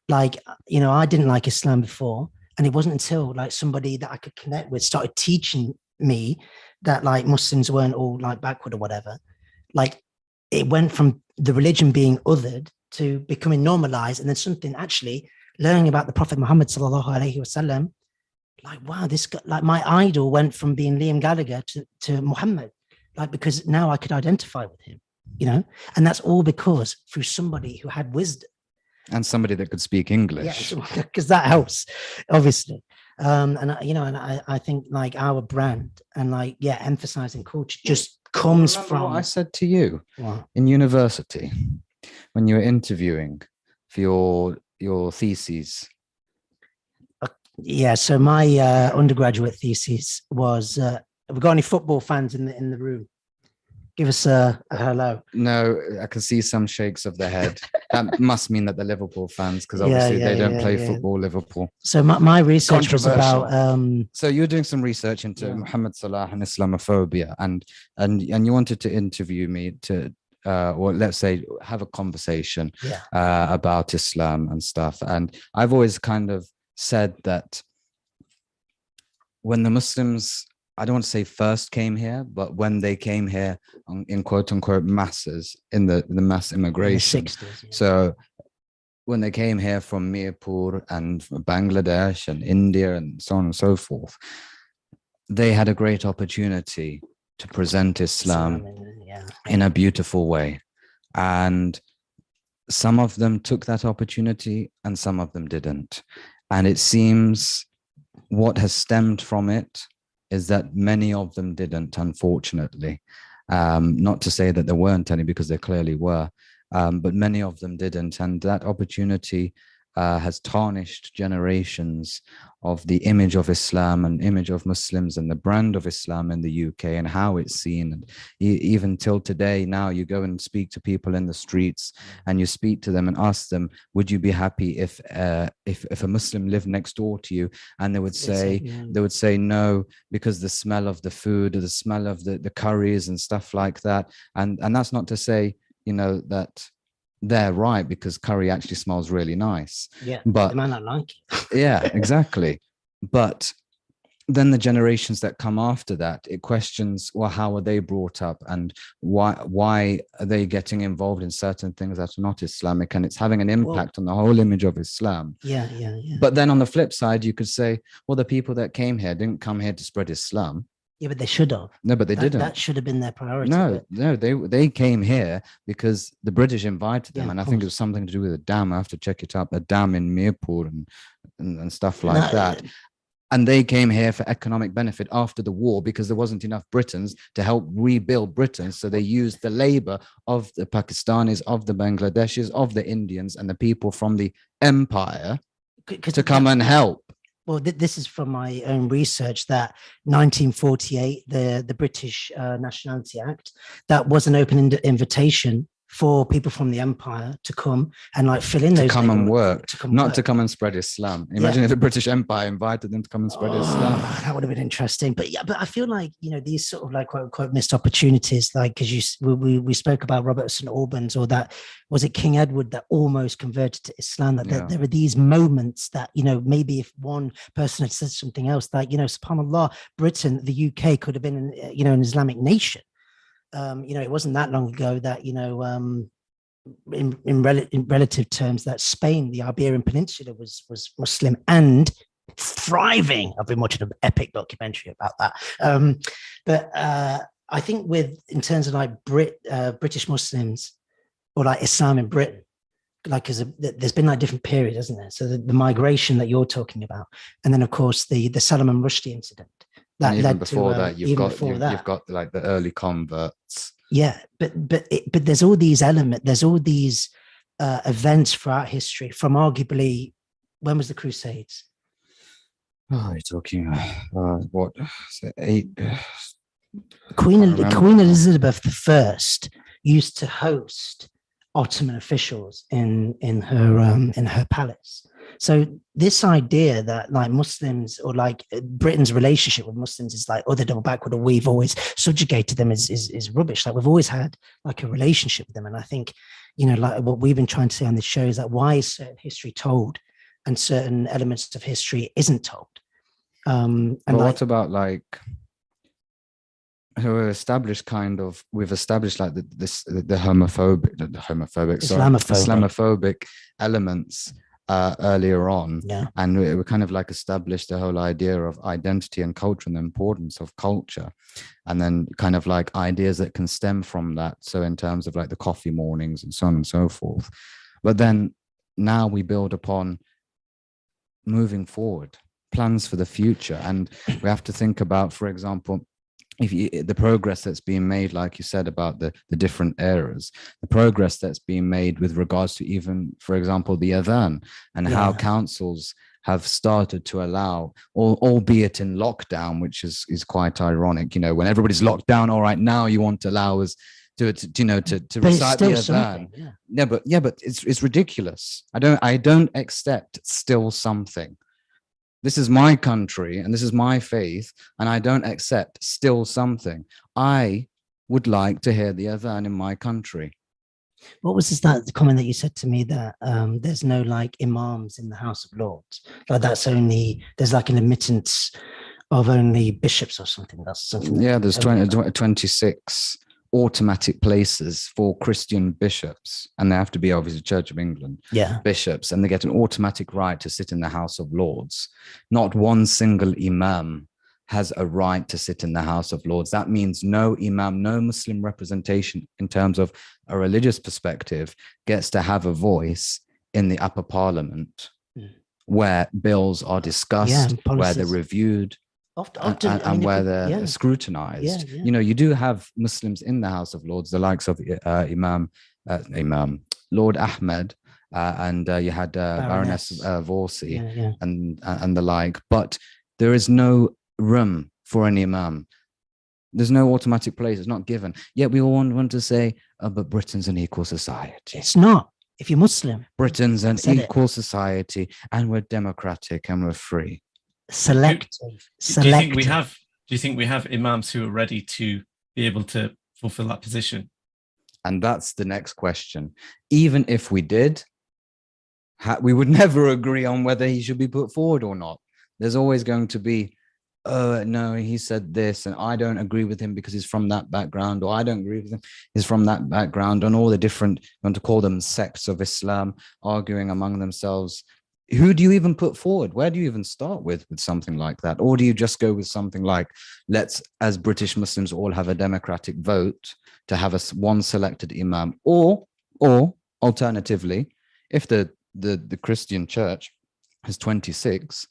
like, you know, I didn't like Islam before. And it wasn't until like somebody that I could connect with started teaching me that like Muslims weren't all like backward or whatever. Like it went from the religion being othered to becoming normalized. And then something actually learning about the Prophet Muhammad sallallahu alaihi wasallam, like, wow, this guy, like my idol went from being Liam Gallagher to Muhammad. Like, because now I could identify with him, you know, and that's all because through somebody who had wisdom. And somebody that could speak English. Yeah, because that helps, obviously. I think like our brand and like, emphasizing culture just comes from what I said to you in university when you were interviewing for your theses. So my undergraduate thesis was, have we got any football fans in the room? Give us a hello. No, I can see some shakes of the head. That must mean that they're Liverpool fans, because obviously they don't play football, Liverpool. So my research was about... So you're doing some research into Muhammad Salah and Islamophobia, and you wanted to interview me to, or let's say have a conversation about Islam and stuff. And I've always kind of said that when the Muslims, I don't want to say first came here, but when they came here in quote unquote masses in the mass immigration. In the 60s, So when they came here from Mirpur and Bangladesh and India and so on and so forth, they had a great opportunity to present Islam in a beautiful way. And some of them took that opportunity and some of them didn't. And it seems what has stemmed from it is that many of them didn't, unfortunately. Not to say that there weren't any, because there clearly were, but many of them didn't. And that opportunity has tarnished generations of the image of Islam and image of Muslims and the brand of Islam in the UK and how it's seen. And even till today, now you go and speak to people in the streets and you speak to them and ask them, would you be happy if a Muslim lived next door to you? And they would say no, because the smell of the food or the smell of the curries and stuff like that. And that's not to say, that they're right, because curry actually smells really nice. Yeah, but they might not like it. Yeah, exactly. But then the generations that come after that, it questions, well, how are they brought up, and why are they getting involved in certain things that are not Islamic, and it's having an impact on the whole image of Islam. Yeah. But then on the flip side, you could say, well, the people that came here didn't come here to spread Islam. Yeah, but they should have. No, but they didn't. That should have been their priority. No, they came here because the British invited them, and I think it was something to do with a dam. I have to check it up. A dam in Mirpur and stuff like that. And they came here for economic benefit after the war because there wasn't enough Britons to help rebuild Britain. So they used the labor of the Pakistanis, of the Bangladeshis, of the Indians, and the people from the empire to come and help. Well, this is from my own research that 1948, the British Nationality Act, that was an open invitation for people from the empire to come and like fill in those. To come and work, not to come and spread Islam. Imagine if the British Empire invited them to come and spread Islam. That would have been interesting. But I feel like, these sort of like quote unquote missed opportunities, like, because we spoke about Robert St. Albans, or that, was it King Edward that almost converted to Islam? That there are these moments that, maybe if one person had said something else, like, subhanAllah, Britain, the UK could have been, an Islamic nation. It wasn't that long ago that, in relative terms, that Spain, the Iberian Peninsula, was Muslim and thriving. I've been watching an epic documentary about that. But I think in terms of like British Muslims, or like Islam in Britain, like, because there's been like different periods, hasn't there? So the migration that you're talking about, and then of course the Salman Rushdie incident. That and even led before to, that, you've got like the early converts. Yeah, but there's all these elements, there's all these events throughout history, from arguably, when was the Crusades? Oh, you're talking what? So 8. Queen Elizabeth I used to host Ottoman officials in her palace. So this idea that like Muslims, or like Britain's relationship with Muslims is like, they're double backward, or we've always subjugated them is rubbish. Like, we've always had like a relationship with them. And I think, like what we've been trying to say on this show is that why is certain history told and certain elements of history isn't told? And what about like, we've established like the Islamophobic elements earlier on, and we kind of like established the whole idea of identity and culture and the importance of culture, and then kind of like ideas that can stem from that, so in terms of like the coffee mornings and so on and so forth. But then now we build upon moving forward, plans for the future, and we have to think about, for example, the progress that's being made, like you said, about the different eras, the progress that's being made with regards to even, for example, the adhan, and how councils have started to allow, albeit in lockdown, which is quite ironic, when everybody's locked down, all right, now you want to allow us to recite the adhan. But it's ridiculous. I don't accept still something. This is my country and this is my faith, and I don't accept still something. I would like to hear the adhan in my country. What was that comment that you said to me, that there's no like imams in the House of Lords? Like there's like an admittance of only bishops or something. That's something. Yeah, there's 26 automatic places for Christian bishops, and they have to be obviously Church of England bishops, and they get an automatic right to sit in the House of Lords. Not one single imam has a right to sit in the House of Lords. That means no imam, no Muslim representation in terms of a religious perspective gets to have a voice in the upper parliament, where bills are discussed, where they're reviewed, and where they're scrutinized. You do have Muslims in the House of Lords, the likes of Lord Ahmed, and you had Baroness Vorsi Yeah. and the like. But there is no room for an imam. There's no automatic place. It's not given. Yet we all want to say, oh, but Britain's an equal society. It's not. If you're Muslim, Britain's an equal society, and we're democratic and we're free. Selective. Do you think we have imams who are ready to be able to fulfill that position? And that's the next question. Even if we did, we would never agree on whether he should be put forward or not. There's always going to be, oh, no, he said this, and I don't agree with him because he's from that background, or I don't agree with him, he's from that background, and all the different, you want to call them sects of Islam, arguing among themselves. Who do you even put forward? Where do you even start with something like that? Or do you just go with something like, let's, as British Muslims, all have a democratic vote to have one selected imam? Or alternatively, if the Christian church has 26,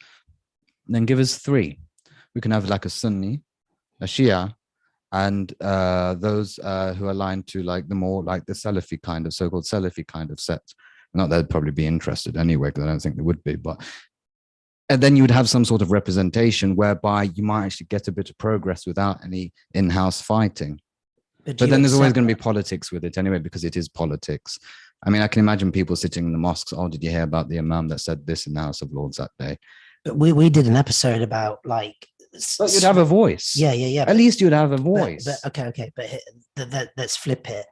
then give us 3. We can have like a Sunni, a Shia, and those who align to like the more like the Salafi kind of so-called Salafi kind of sect. Not that they'd probably be interested anyway, because I don't think they would be. And then you would have some sort of representation whereby you might actually get a bit of progress without any in-house fighting. But then there's always going to be politics with it anyway, because it is politics. I mean, I can imagine people sitting in the mosques. Oh, did you hear about the imam that said this in the House of Lords that day? But we did an episode about like. But you'd have a voice. Yeah. At least you'd have a voice. But okay. But let's flip it.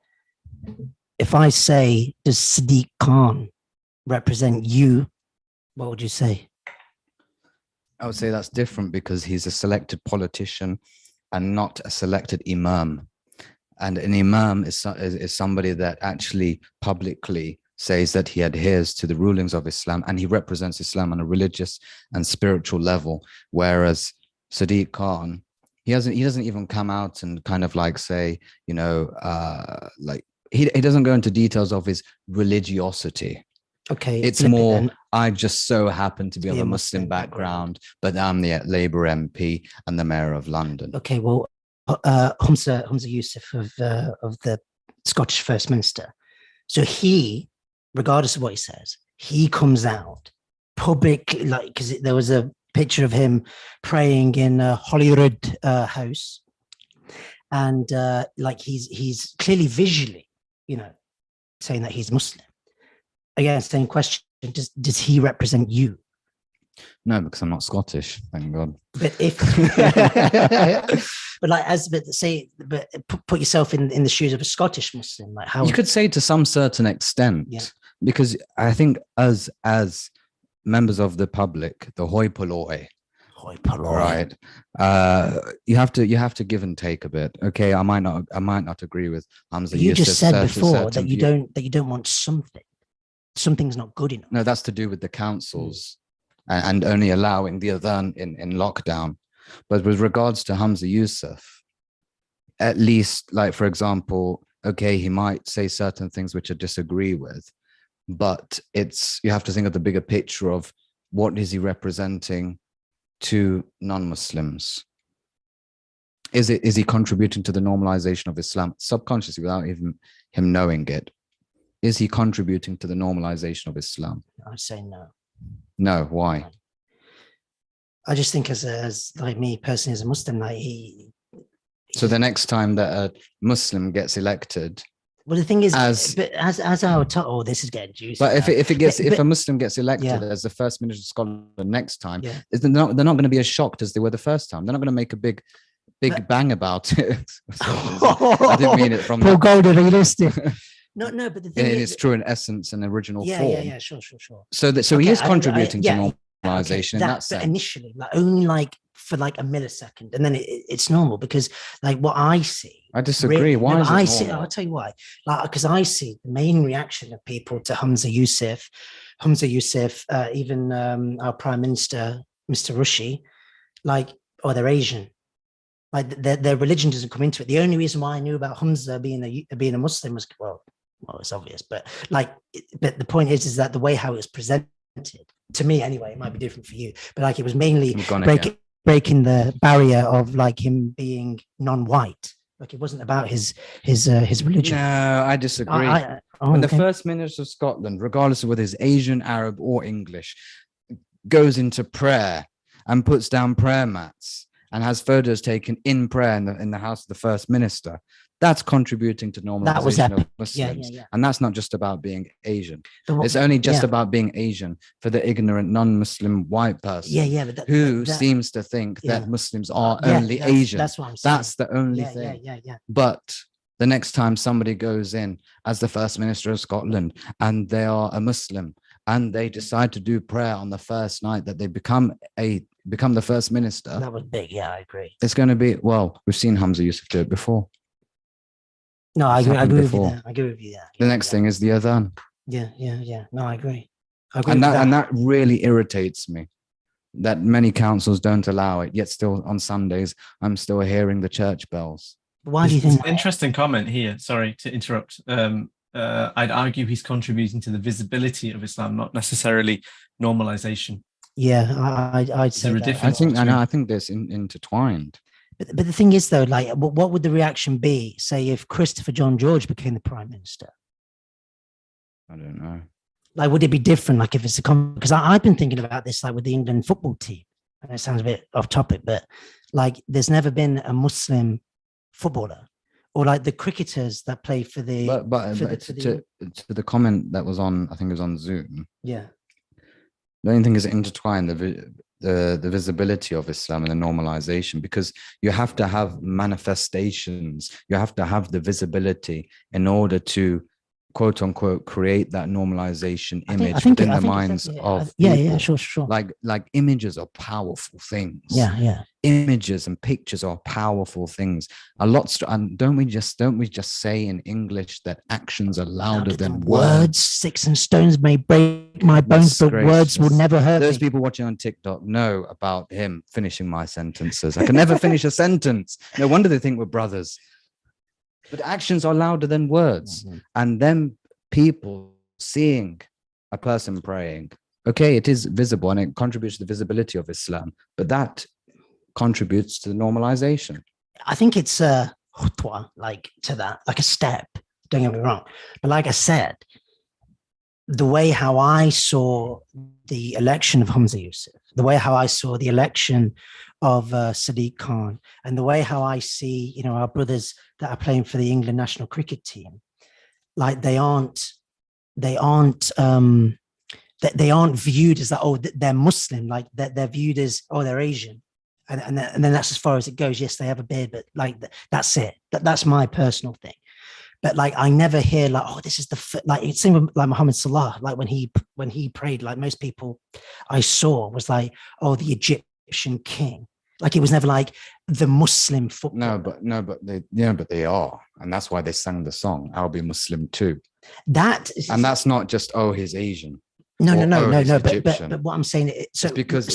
If I say, does Sadiq Khan represent you? What would you say? I would say that's different because he's a selected politician and not a selected imam. And an imam is somebody that actually publicly says that he adheres to the rulings of Islam and he represents Islam on a religious and spiritual level. Whereas Sadiq Khan, he doesn't even come out and kind of like say, you know, like he doesn't go into details of his religiosity. Okay. It's more, I just so happen to be of a Muslim background, but I'm the Labour MP and the Mayor of London. Okay, well, Humza Yousaf of the Scottish First Minister. So he, regardless of what he says, he comes out publicly, like, because there was a picture of him praying in a Holyrood house, and like he's clearly visually, you know, saying that he's Muslim. Again, same question: does he represent you? No, because I'm not Scottish, thank God. But if, but like put yourself in the shoes of a Scottish Muslim, like how you could say to some certain extent, because I think as members of the public, the hoi polloi, right? You have to give and take a bit. Okay, I might not agree with Hamza. You just said before that you don't want something. Something's not good enough. No, that's to do with the councils and only allowing the adhan in lockdown. But with regards to Hamza Yousaf, at least, like, for example, okay, he might say certain things which I disagree with, but you have to think of the bigger picture of what is he representing to non-Muslims. Is he contributing to the normalization of Islam subconsciously without even him knowing it? Is he contributing to the normalization of Islam? I'd say no. No, why? I just think as like me personally as a Muslim, like so the next time that a Muslim gets elected, well, the thing is, as our this is getting juicy. But if a Muslim gets elected as the first minister of Scotland next time, they're not going to be as shocked as they were the first time. They're not going to make a big bang about it. I didn't mean it from Paul Golden, realistic. No, but the thing in is, its true essence and original form. Yeah, sure. So he is contributing to normalization in that sense. But initially, like only like for like a millisecond, and then it's normal because like what I see. I disagree. Why is it normal? I'll tell you why. Like because I see the main reaction of people to Hamza Yousaf, even our Prime Minister, Mr. Rushi, like, they're Asian. Like their religion doesn't come into it. The only reason why I knew about Hamza being a Muslim was well, it's obvious, but the point is that the way how it was presented to me, anyway, it might be different for you, but like it was mainly breaking the barrier of like him being non-white, Like it wasn't about his religion. No, I disagree. Oh, When the okay. First Minister of Scotland, regardless of whether he's Asian, Arab, or English, goes into prayer and puts down prayer mats and has photos taken in prayer in the house of the First Minister, that's contributing to normalization of Muslims. And that's not just about being Asian. It's only just about being Asian for the ignorant non-Muslim white person who seems to think that Muslims are only Asian. That's what I'm saying. That's the only thing. But the next time somebody goes in as the First Minister of Scotland and they are a Muslim and they decide to do prayer on the first night that they become the First Minister. That was big. Yeah, I agree. It's going to be, well, we've seen Hamza Yusuf do it before. No, I agree with you there. I agree with you there. The next thing is the adhan. Yeah. No, I agree. And that really irritates me, that many councils don't allow it, yet still on Sundays, I'm still hearing the church bells. Why do you think? Interesting comment here. Sorry to interrupt. I'd argue he's contributing to the visibility of Islam, not necessarily normalization. Yeah, I'd say that. I think this intertwined. But the thing is, though, like, what would the reaction be, say, if Christopher John George became the Prime Minister? I don't know. Like, would it be different? Like, if it's because I've been thinking about this, like with the England football team. And it sounds a bit off topic, but like, there's never been a Muslim footballer, or like the cricketers that play for the. To the comment that was on, I think it was on Zoom. Yeah. The only thing is intertwined the visibility of Islam and the normalization, because you have to have manifestations, you have to have the visibility in order to, quote unquote, create that normalization image within the minds of people. Sure. Like images are powerful things. Yeah. Images and pictures are powerful things. And don't we just say in English that actions are louder than words? Sticks and stones may break my bones, but words will never hurt me. Those people watching on TikTok know about him finishing my sentences. I can never finish a sentence. No wonder they think we're brothers. But actions are louder than words. Mm-hmm. And then people seeing a person praying, okay, it is visible and it contributes to the visibility of Islam, but that contributes to the normalization. I think it's a khutwa, like to that, like a step, don't get me wrong. But like I said, the way how I saw the election of Hamza Yusuf, the way how I saw the election of Sadiq Khan, and the way how I see, our brothers that are playing for the England national cricket team, like they aren't viewed as that, oh, they're Muslim, like they're viewed as, oh, they're Asian. And then that's as far as it goes. Yes, they have a beard, but like that's it. That's my personal thing. But like I never hear like, oh, this is like it seemed like Muhammad Salah, like when he prayed, like most people I saw was like, oh, the Egyptian king. Like it was never like the Muslim football. But they are, and that's why they sang the song "I'll Be Muslim Too." And that's not just, oh, he's Asian. No. But what I'm saying, it's because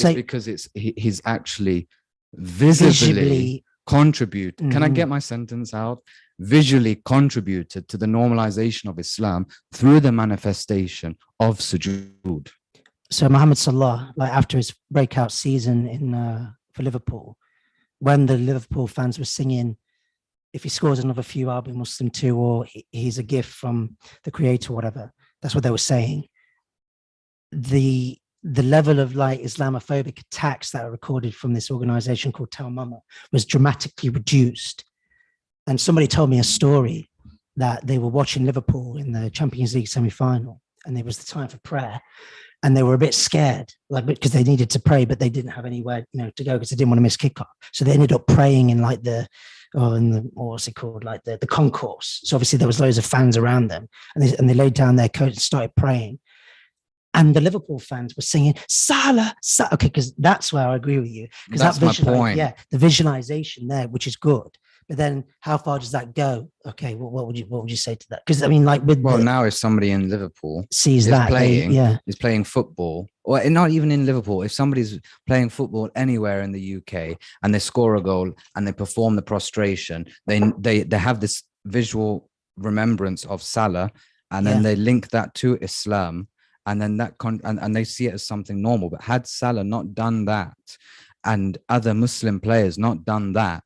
he's actually visibly contributed. Can I get my sentence out? Visually contributed to the normalization of Islam through the manifestation of sujood. So Muhammad Salah, like after his breakout season for Liverpool, when the Liverpool fans were singing, if he scores another few, I'll be Muslim too, or he's a gift from the creator, whatever. That's what they were saying. The level of like Islamophobic attacks that are recorded from this organization called Tell Mama was dramatically reduced. And somebody told me a story that they were watching Liverpool in the Champions League semi-final, and it was the time for prayer, and they were a bit scared, like because they needed to pray, but they didn't have anywhere to go because they didn't want to miss kickoff. So they ended up praying in like what's it called, like the concourse. So obviously there was loads of fans around them, and they laid down their coat and started praying. And the Liverpool fans were singing Salah. Okay, because that's where I agree with you. Because that's my point. Yeah, the visualization there, which is good. But then, how far does that go? Okay, what would you say to that? Because I mean, like now if somebody in Liverpool sees that is playing football, or not even in Liverpool, if somebody's playing football anywhere in the UK and they score a goal and they perform the prostration, they have this visual remembrance of Salah, and then they link that to Islam. And then and they see it as something normal. But had Salah not done that, and other Muslim players not done that,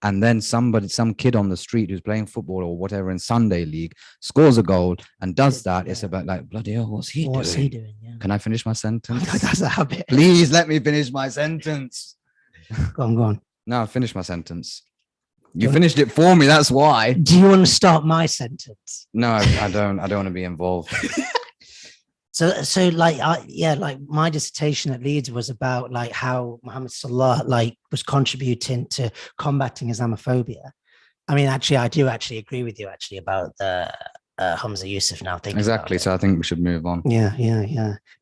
and then some kid on the street who's playing football or whatever in Sunday league scores a goal and does that, it's about like, bloody hell, what's he doing? Yeah. Can I finish my sentence? That's a habit. Please let me finish my sentence. Go on. No, finish my sentence. You finished it for me. That's why. Do you want to start my sentence? No, I don't. I don't want to be involved. So like, like my dissertation at Leeds was about like how Muhammad Salah like was contributing to combating Islamophobia. I mean, actually, I do actually agree with you actually about the Hamza Yusuf now. Exactly. So I think we should move on. Yeah.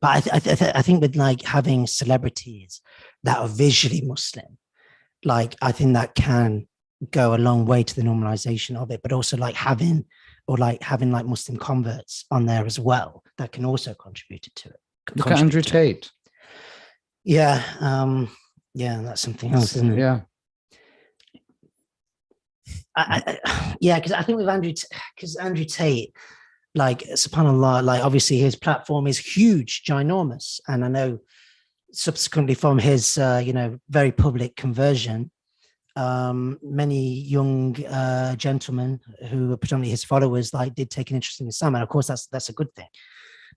But I think with like having celebrities that are visually Muslim, like I think that can go a long way to the normalization of it, but also like having Muslim converts on there as well that can also contribute to it. Look at Andrew Tate. Yeah, that's something else, isn't it? Yeah. Because I think with Andrew Tate, like subhanallah, like obviously his platform is huge, ginormous, and I know subsequently from his very public conversion, many young gentlemen who are predominantly his followers like did take an interest in Islam, and of course that's a good thing.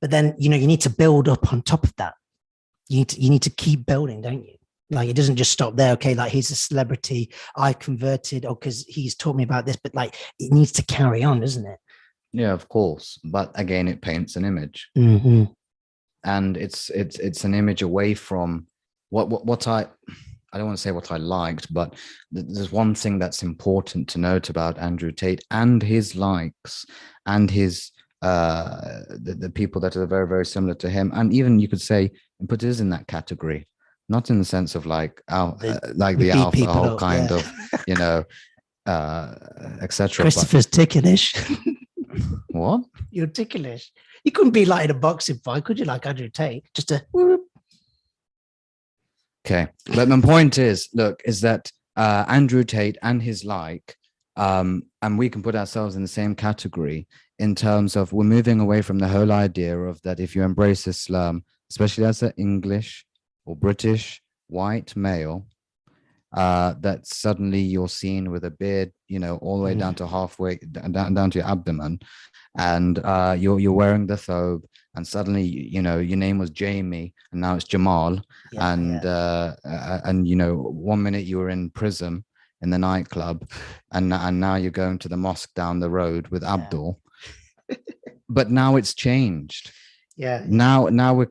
But then you need to build up on top of that. You need to keep building, don't you? Like it doesn't just stop there. Okay, like he's a celebrity, I converted, because he's taught me about this, but like it needs to carry on, doesn't it? Yeah, of course. But again, it paints an image, and it's an image away from what I don't want to say what I liked, but there's one thing that's important to note about Andrew Tate and his likes and his the people that are very, very similar to him, and even you could say put us in that category, not in the sense of like the alpha whole kind of etc. Christopher's ticklish. What? You're ticklish. You couldn't be like in a boxing fight, could you? Like Andrew Tate, just a whoop. Okay, but my point is that Andrew Tate and his like, and we can put ourselves in the same category in terms of we're moving away from the whole idea of that if you embrace Islam, especially as an English or British white male, that suddenly you're seen with a beard, all the way down to halfway, down to your abdomen, and you're wearing the thobe, and suddenly your name was Jamie and now it's Jamal, and 1 minute you were in prison in the nightclub, and now you're going to the mosque down the road with Abdul. But now it's changed. Now we're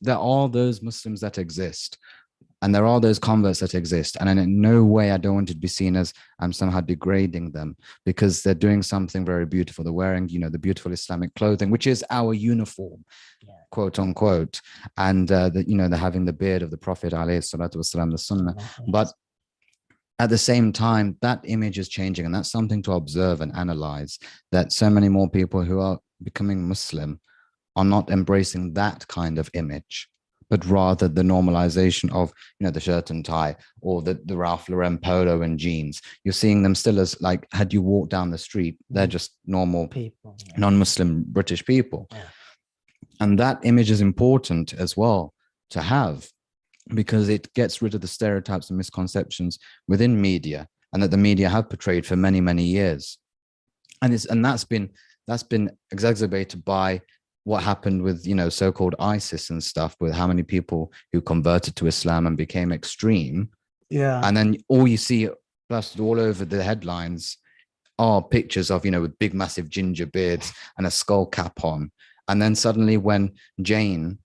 there are those Muslims that exist. And there are those converts that exist. And in no way I don't want to be seen as I'm somehow degrading them, because they're doing something very beautiful. They're wearing, the beautiful Islamic clothing, which is our uniform, quote unquote. And, they're having the beard of the Prophet, alayhi salatu wasalam, the Sunnah. But at the same time, that image is changing. And that's something to observe and analyze, that so many more people who are becoming Muslim are not embracing that kind of image, but rather the normalization of, the shirt and tie, or the Ralph Lauren polo and jeans. You're seeing them still as like, had you walked down the street, they're just normal people, non-Muslim British people. And that image is important as well to have, because it gets rid of the stereotypes and misconceptions within media, and that the media have portrayed for many, many years. And that's been exacerbated by what happened with, so-called ISIS and stuff, with how many people who converted to Islam and became extreme. And then all you see plastered all over the headlines are pictures of, with big, massive ginger beards and a skull cap on. And then suddenly when Jane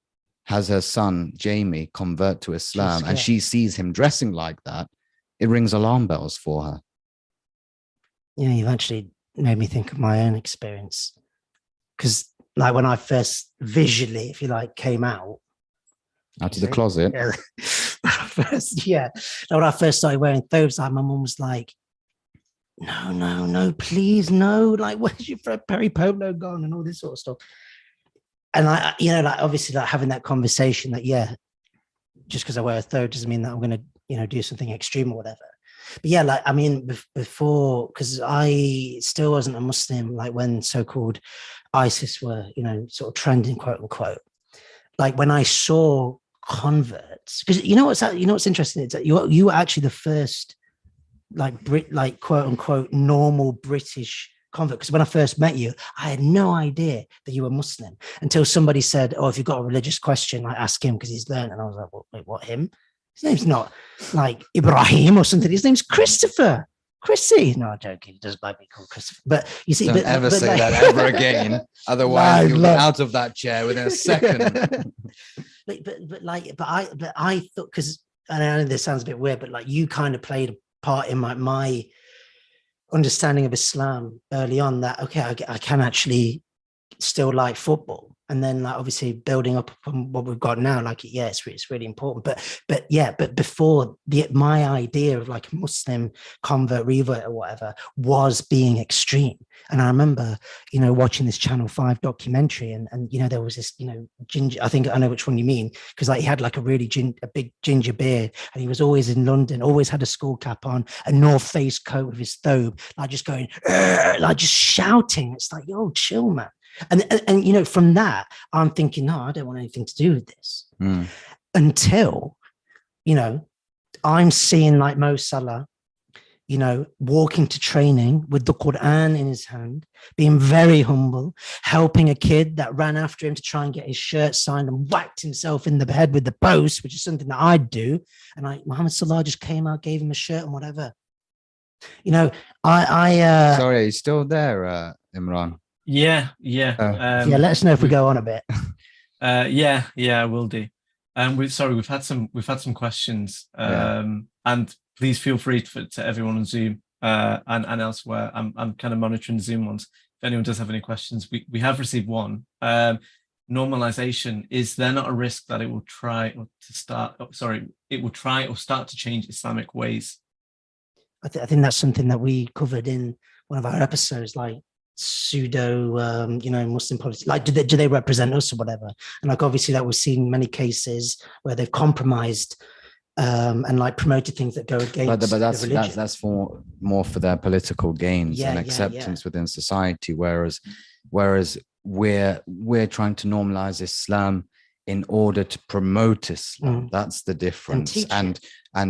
has her son, Jamie, convert to Islam, and she sees him dressing like that, it rings alarm bells for her. Yeah, you've actually made me think of my own experience. Because like when I first visually, if you like, came out of the closet. When I first started wearing thobes, like my mum was like, no, please, no. Like, where's your Perry Polo gone and all this sort of stuff. And obviously like having that conversation that, just because I wear a thobe doesn't mean that I'm going to, do something extreme or whatever. But before, because I still wasn't a Muslim, like when so-called ISIS were, sort of trending, quote unquote. Like when I saw converts, because you know what's interesting, it's that you were actually the first like quote unquote normal British convert, because when I first met you, I had no idea that you were Muslim until somebody said, oh, if you've got a religious question, like ask him because he's learned. And I was like, well, wait, what, him? His name's not like Ibrahim or something, his name's Christopher. Chrissy. No, I'm joking. He does like me called Christopher. But you see, don't ever say that ever again. Otherwise, you'll be out of that chair within a second. but I thought, because, and I know this sounds a bit weird, but like you kind of played a part in my understanding of Islam early on, that okay, I can actually still like football. And then like obviously building up on what we've got now, like it's really important. But before, my idea of like a Muslim convert, revert or whatever was being extreme. And I remember, watching this Channel 5 documentary, and there was this, ginger, I think I know which one you mean, because like he had like a really a big ginger beard, and he was always in London, always had a skull cap on, a North Face coat with his thobe, like just going, like just shouting. It's like, yo, chill, man. And from that, I'm thinking, no, I don't want anything to do with this. Until, I'm seeing like Mo Salah, walking to training with the Quran in his hand, being very humble, helping a kid that ran after him to try and get his shirt signed and whacked himself in the head with the post, which is something that I'd do. And Mohammed Salah just came out, gave him a shirt and whatever. Sorry, are you still there, Imran? Yeah. Let us know if we go on a bit. I will do. We've had some questions, and please feel free to everyone on Zoom and elsewhere. I'm kind of monitoring Zoom ones. If anyone does have any questions, we have received one. Normalization, is there not a risk that it will try or start to change Islamic ways? I think that's something that we covered in one of our episodes, like pseudo Muslim politics, like do they represent us or whatever. And like obviously that we've seen many cases where they've compromised and like promoted things that go against but that's for more for their political gains and acceptance within society, whereas we're trying to normalize Islam in order to promote Islam. That's the difference. And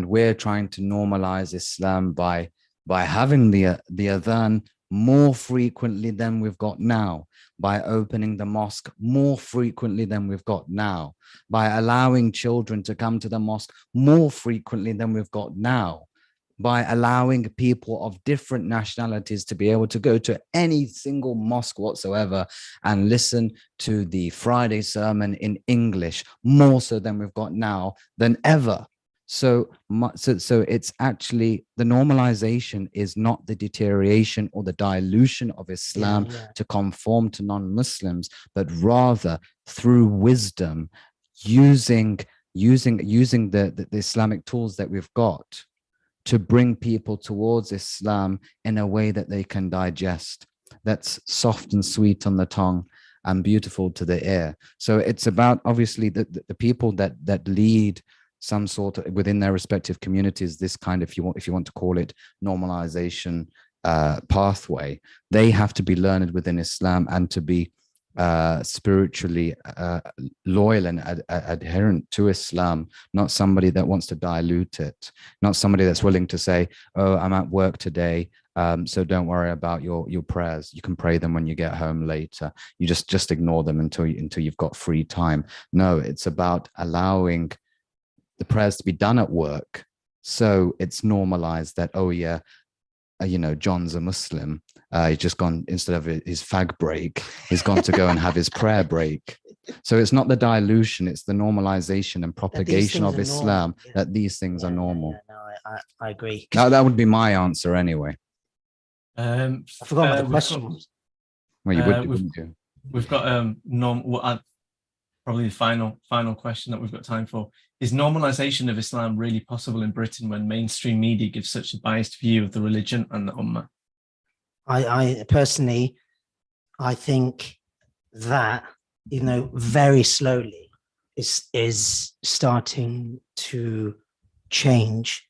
we're trying to normalize Islam by having the adhan more frequently than we've got now, by opening the mosque more frequently than we've got now, by allowing children to come to the mosque more frequently than we've got now, by allowing people of different nationalities to be able to go to any single mosque whatsoever and listen to the Friday sermon in English more so than we've got now than ever. So it's actually, the normalization is not the deterioration or the dilution of Islam to conform to non-Muslims, but rather through wisdom, using the Islamic tools that we've got to bring people towards Islam in a way that they can digest, that's soft and sweet on the tongue and beautiful to the ear. So it's about, obviously, the people that lead some sort of, within their respective communities, this kind of, if you want to call it, normalization pathway, they have to be learned within Islam and to be spiritually loyal and adherent to Islam, not somebody that wants to dilute it, not somebody that's willing to say, oh, I'm at work today, so don't worry about your prayers. You can pray them when you get home later. You just ignore them until you've got free time. No, it's about allowing the prayers to be done at work. So it's normalized that, oh yeah, John's a Muslim. He's just gone, instead of his fag break, he's gone to go and have his prayer break. So it's not the dilution, it's the normalization and propagation of Islam, that these things are normal. No, I agree. That would be my answer anyway. I forgot what the question was. Well, you wouldn't do. We've got probably the final question that we've got time for. Is normalization of Islam really possible in Britain when mainstream media gives such a biased view of the religion and the Ummah? I personally, I think that, very slowly is starting to change.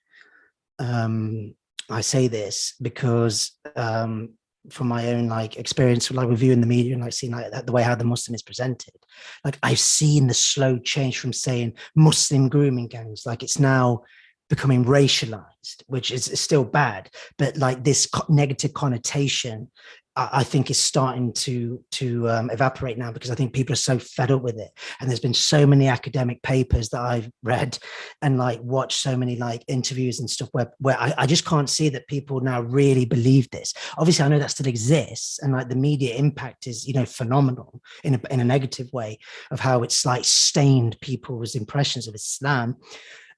I say this because from my own like experience, like reviewing the media and like seeing like the way how the Muslim is presented, like I've seen the slow change from saying Muslim grooming gangs, like it's now becoming racialized, which is still bad, but like this negative connotation, I think is starting to evaporate now, because I think people are so fed up with it. And there's been so many academic papers that I've read and like watched so many like interviews and stuff where I just can't see that people now really believe this. Obviously, I know that still exists, and like the media impact is, you know, phenomenal in a negative way of how it's like stained people's impressions of Islam.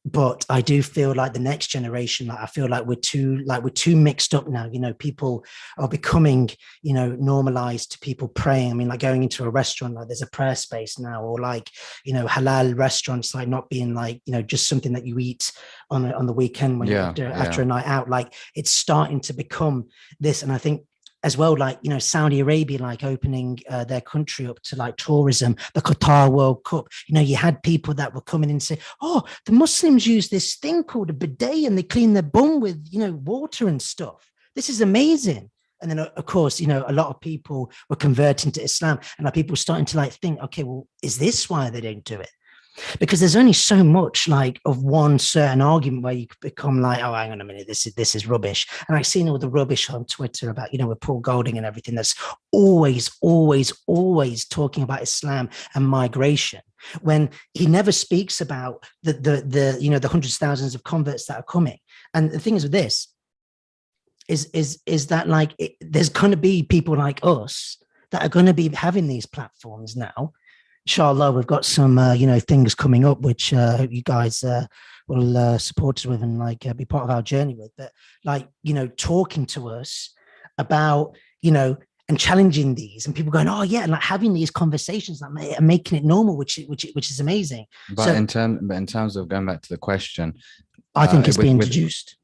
But I do feel like the next generation, like I feel like we're too mixed up now. You know, people are becoming, you know, normalized to people praying. I mean, like going into a restaurant, like there's a prayer space now, or like, you know, halal restaurants, like not being like, you know, just something that you eat on the weekend when after a night out. Like it's starting to become this, and I think as well, like, you know, Saudi Arabia, like opening their country up to like tourism, the Qatar World Cup, you know, you had people that were coming in and say, oh, the Muslims use this thing called a bidet and they clean their bum with, you know, water and stuff. This is amazing. And then, of course, you know, a lot of people were converting to Islam, and like people starting to like think, okay, well, is this why they don't do it? Because there's only so much like of one certain argument where you could become like, oh, hang on a minute, this is rubbish. And I've seen all the rubbish on Twitter about, you know, with Paul Golding and everything, that's always talking about Islam and migration, when he never speaks about the you know, the hundreds of thousands of converts that are coming. And the thing is with this is that like there's going to be people like us that are going to be having these platforms now. Inshallah, we've got some, you know, things coming up, which I hope you guys will support us with and like be part of our journey with. But like, you know, talking to us about, you know, and challenging these, and people going, oh yeah, and like having these conversations, like and making it normal, which is amazing. But so, in terms of going back to the question, I think it's being introduced.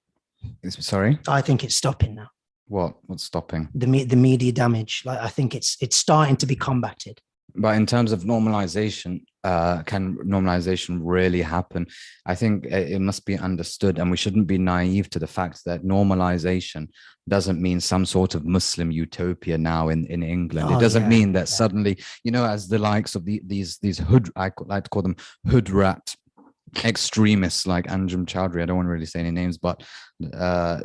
Sorry, I think it's stopping now. What's stopping? The media damage. Like I think it's starting to be combated. But in terms of normalization, can normalization really happen? I think it must be understood, and we shouldn't be naive to the fact that normalization doesn't mean some sort of Muslim utopia now in England. It doesn't mean that suddenly, you know, as the likes of these hood, I like to call them hood rat extremists like Anjum Chowdhury, I don't want to really say any names, but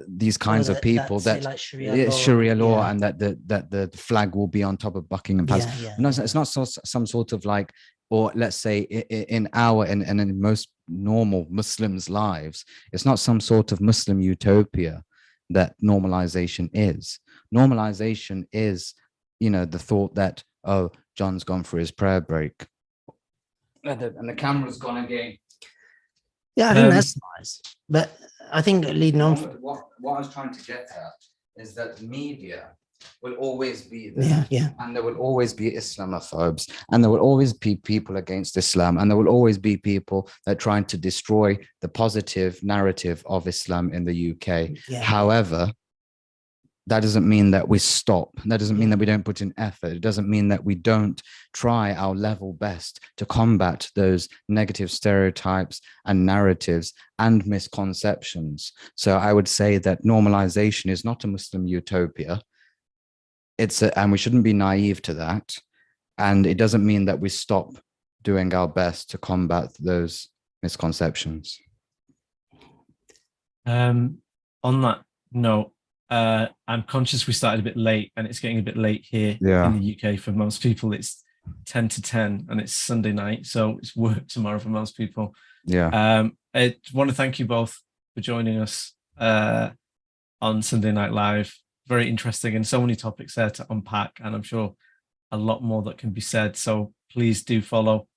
these kinds of people that like Sharia law, and that the flag will be on top of Buckingham Palace. It's not some sort of like, or let's say in most normal Muslims' lives, it's not some sort of Muslim utopia that normalization is. Normalization is, you know, the thought that, oh, John's gone for his prayer break, and the camera's gone again. Yeah, I think that's nice. But I think leading on, what I was trying to get at is that the media will always be there, and there will always be Islamophobes, and there will always be people against Islam, and there will always be people that are trying to destroy the positive narrative of Islam in the UK. However, that doesn't mean that we stop. That doesn't mean that we don't put in effort. It doesn't mean that we don't try our level best to combat those negative stereotypes and narratives and misconceptions. So I would say that normalization is not a Muslim utopia. And we shouldn't be naive to that. And it doesn't mean that we stop doing our best to combat those misconceptions. On that note, I'm conscious we started a bit late, and it's getting a bit late here in the UK for most people. It's 10 to 10 and it's Sunday night, so it's work tomorrow for most people. I want to thank you both for joining us on Sunday Night Live. Very interesting, and so many topics there to unpack, and I'm sure a lot more that can be said. So please do follow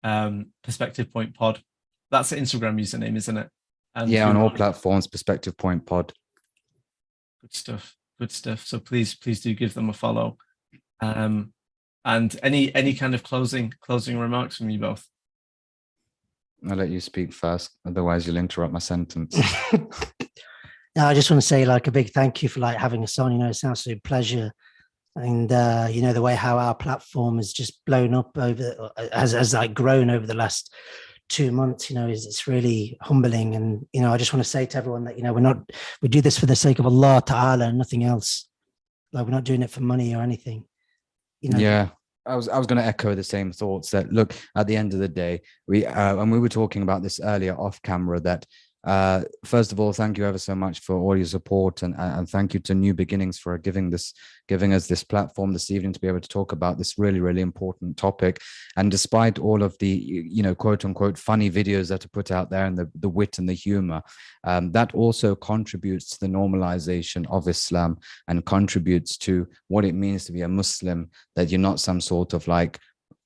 Perspective Point Pod. That's the Instagram username, isn't it? And on all platforms, Perspective Point Pod. Good stuff. So please do give them a follow. And any kind of closing remarks from you both? I'll let you speak first, otherwise you'll interrupt my sentence. No, I just want to say like a big thank you for like having us on. You know, it's an absolute pleasure. And you know, the way how our platform has just blown up has like grown over the last 2 months, you know, it's really humbling. And, you know, I just want to say to everyone that, you know, we do this for the sake of Allah Ta'ala and nothing else. Like we're not doing it for money or anything. You know. Yeah. I was going to echo the same thoughts that look, at the end of the day, and we were talking about this earlier off camera, that first of all, thank you ever so much for all your support, and thank you to New Beginnings for giving us this platform this evening to be able to talk about this really, really important topic. And despite all of the, you know, quote unquote funny videos that are put out there, and the wit and the humor, that also contributes to the normalization of Islam, and contributes to what it means to be a Muslim, that you're not some sort of like,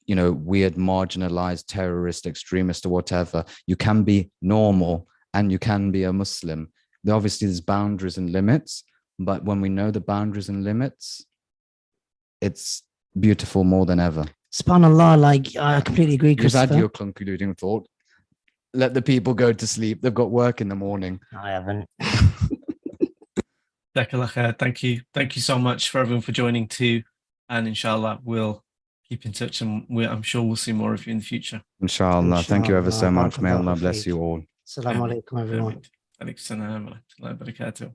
you know, weird, marginalized terrorist, extremist, or whatever. You can be normal and you can be a Muslim. Obviously, there's boundaries and limits, but when we know the boundaries and limits, it's beautiful more than ever. SubhanAllah, like I completely agree, You've Christopher. had your concluding thought. Let the people go to sleep. They've got work in the morning. I haven't. Thank you. Thank you so much for everyone for joining too. And inshallah, we'll keep in touch, and I'm sure we'll see more of you in the future. Inshallah. Thank you ever so much. May Allah Barakallahu bless feek. you all. Assalamu alaikum, everyone. Alaikum salam wa rahmatullahi wa barakatuh.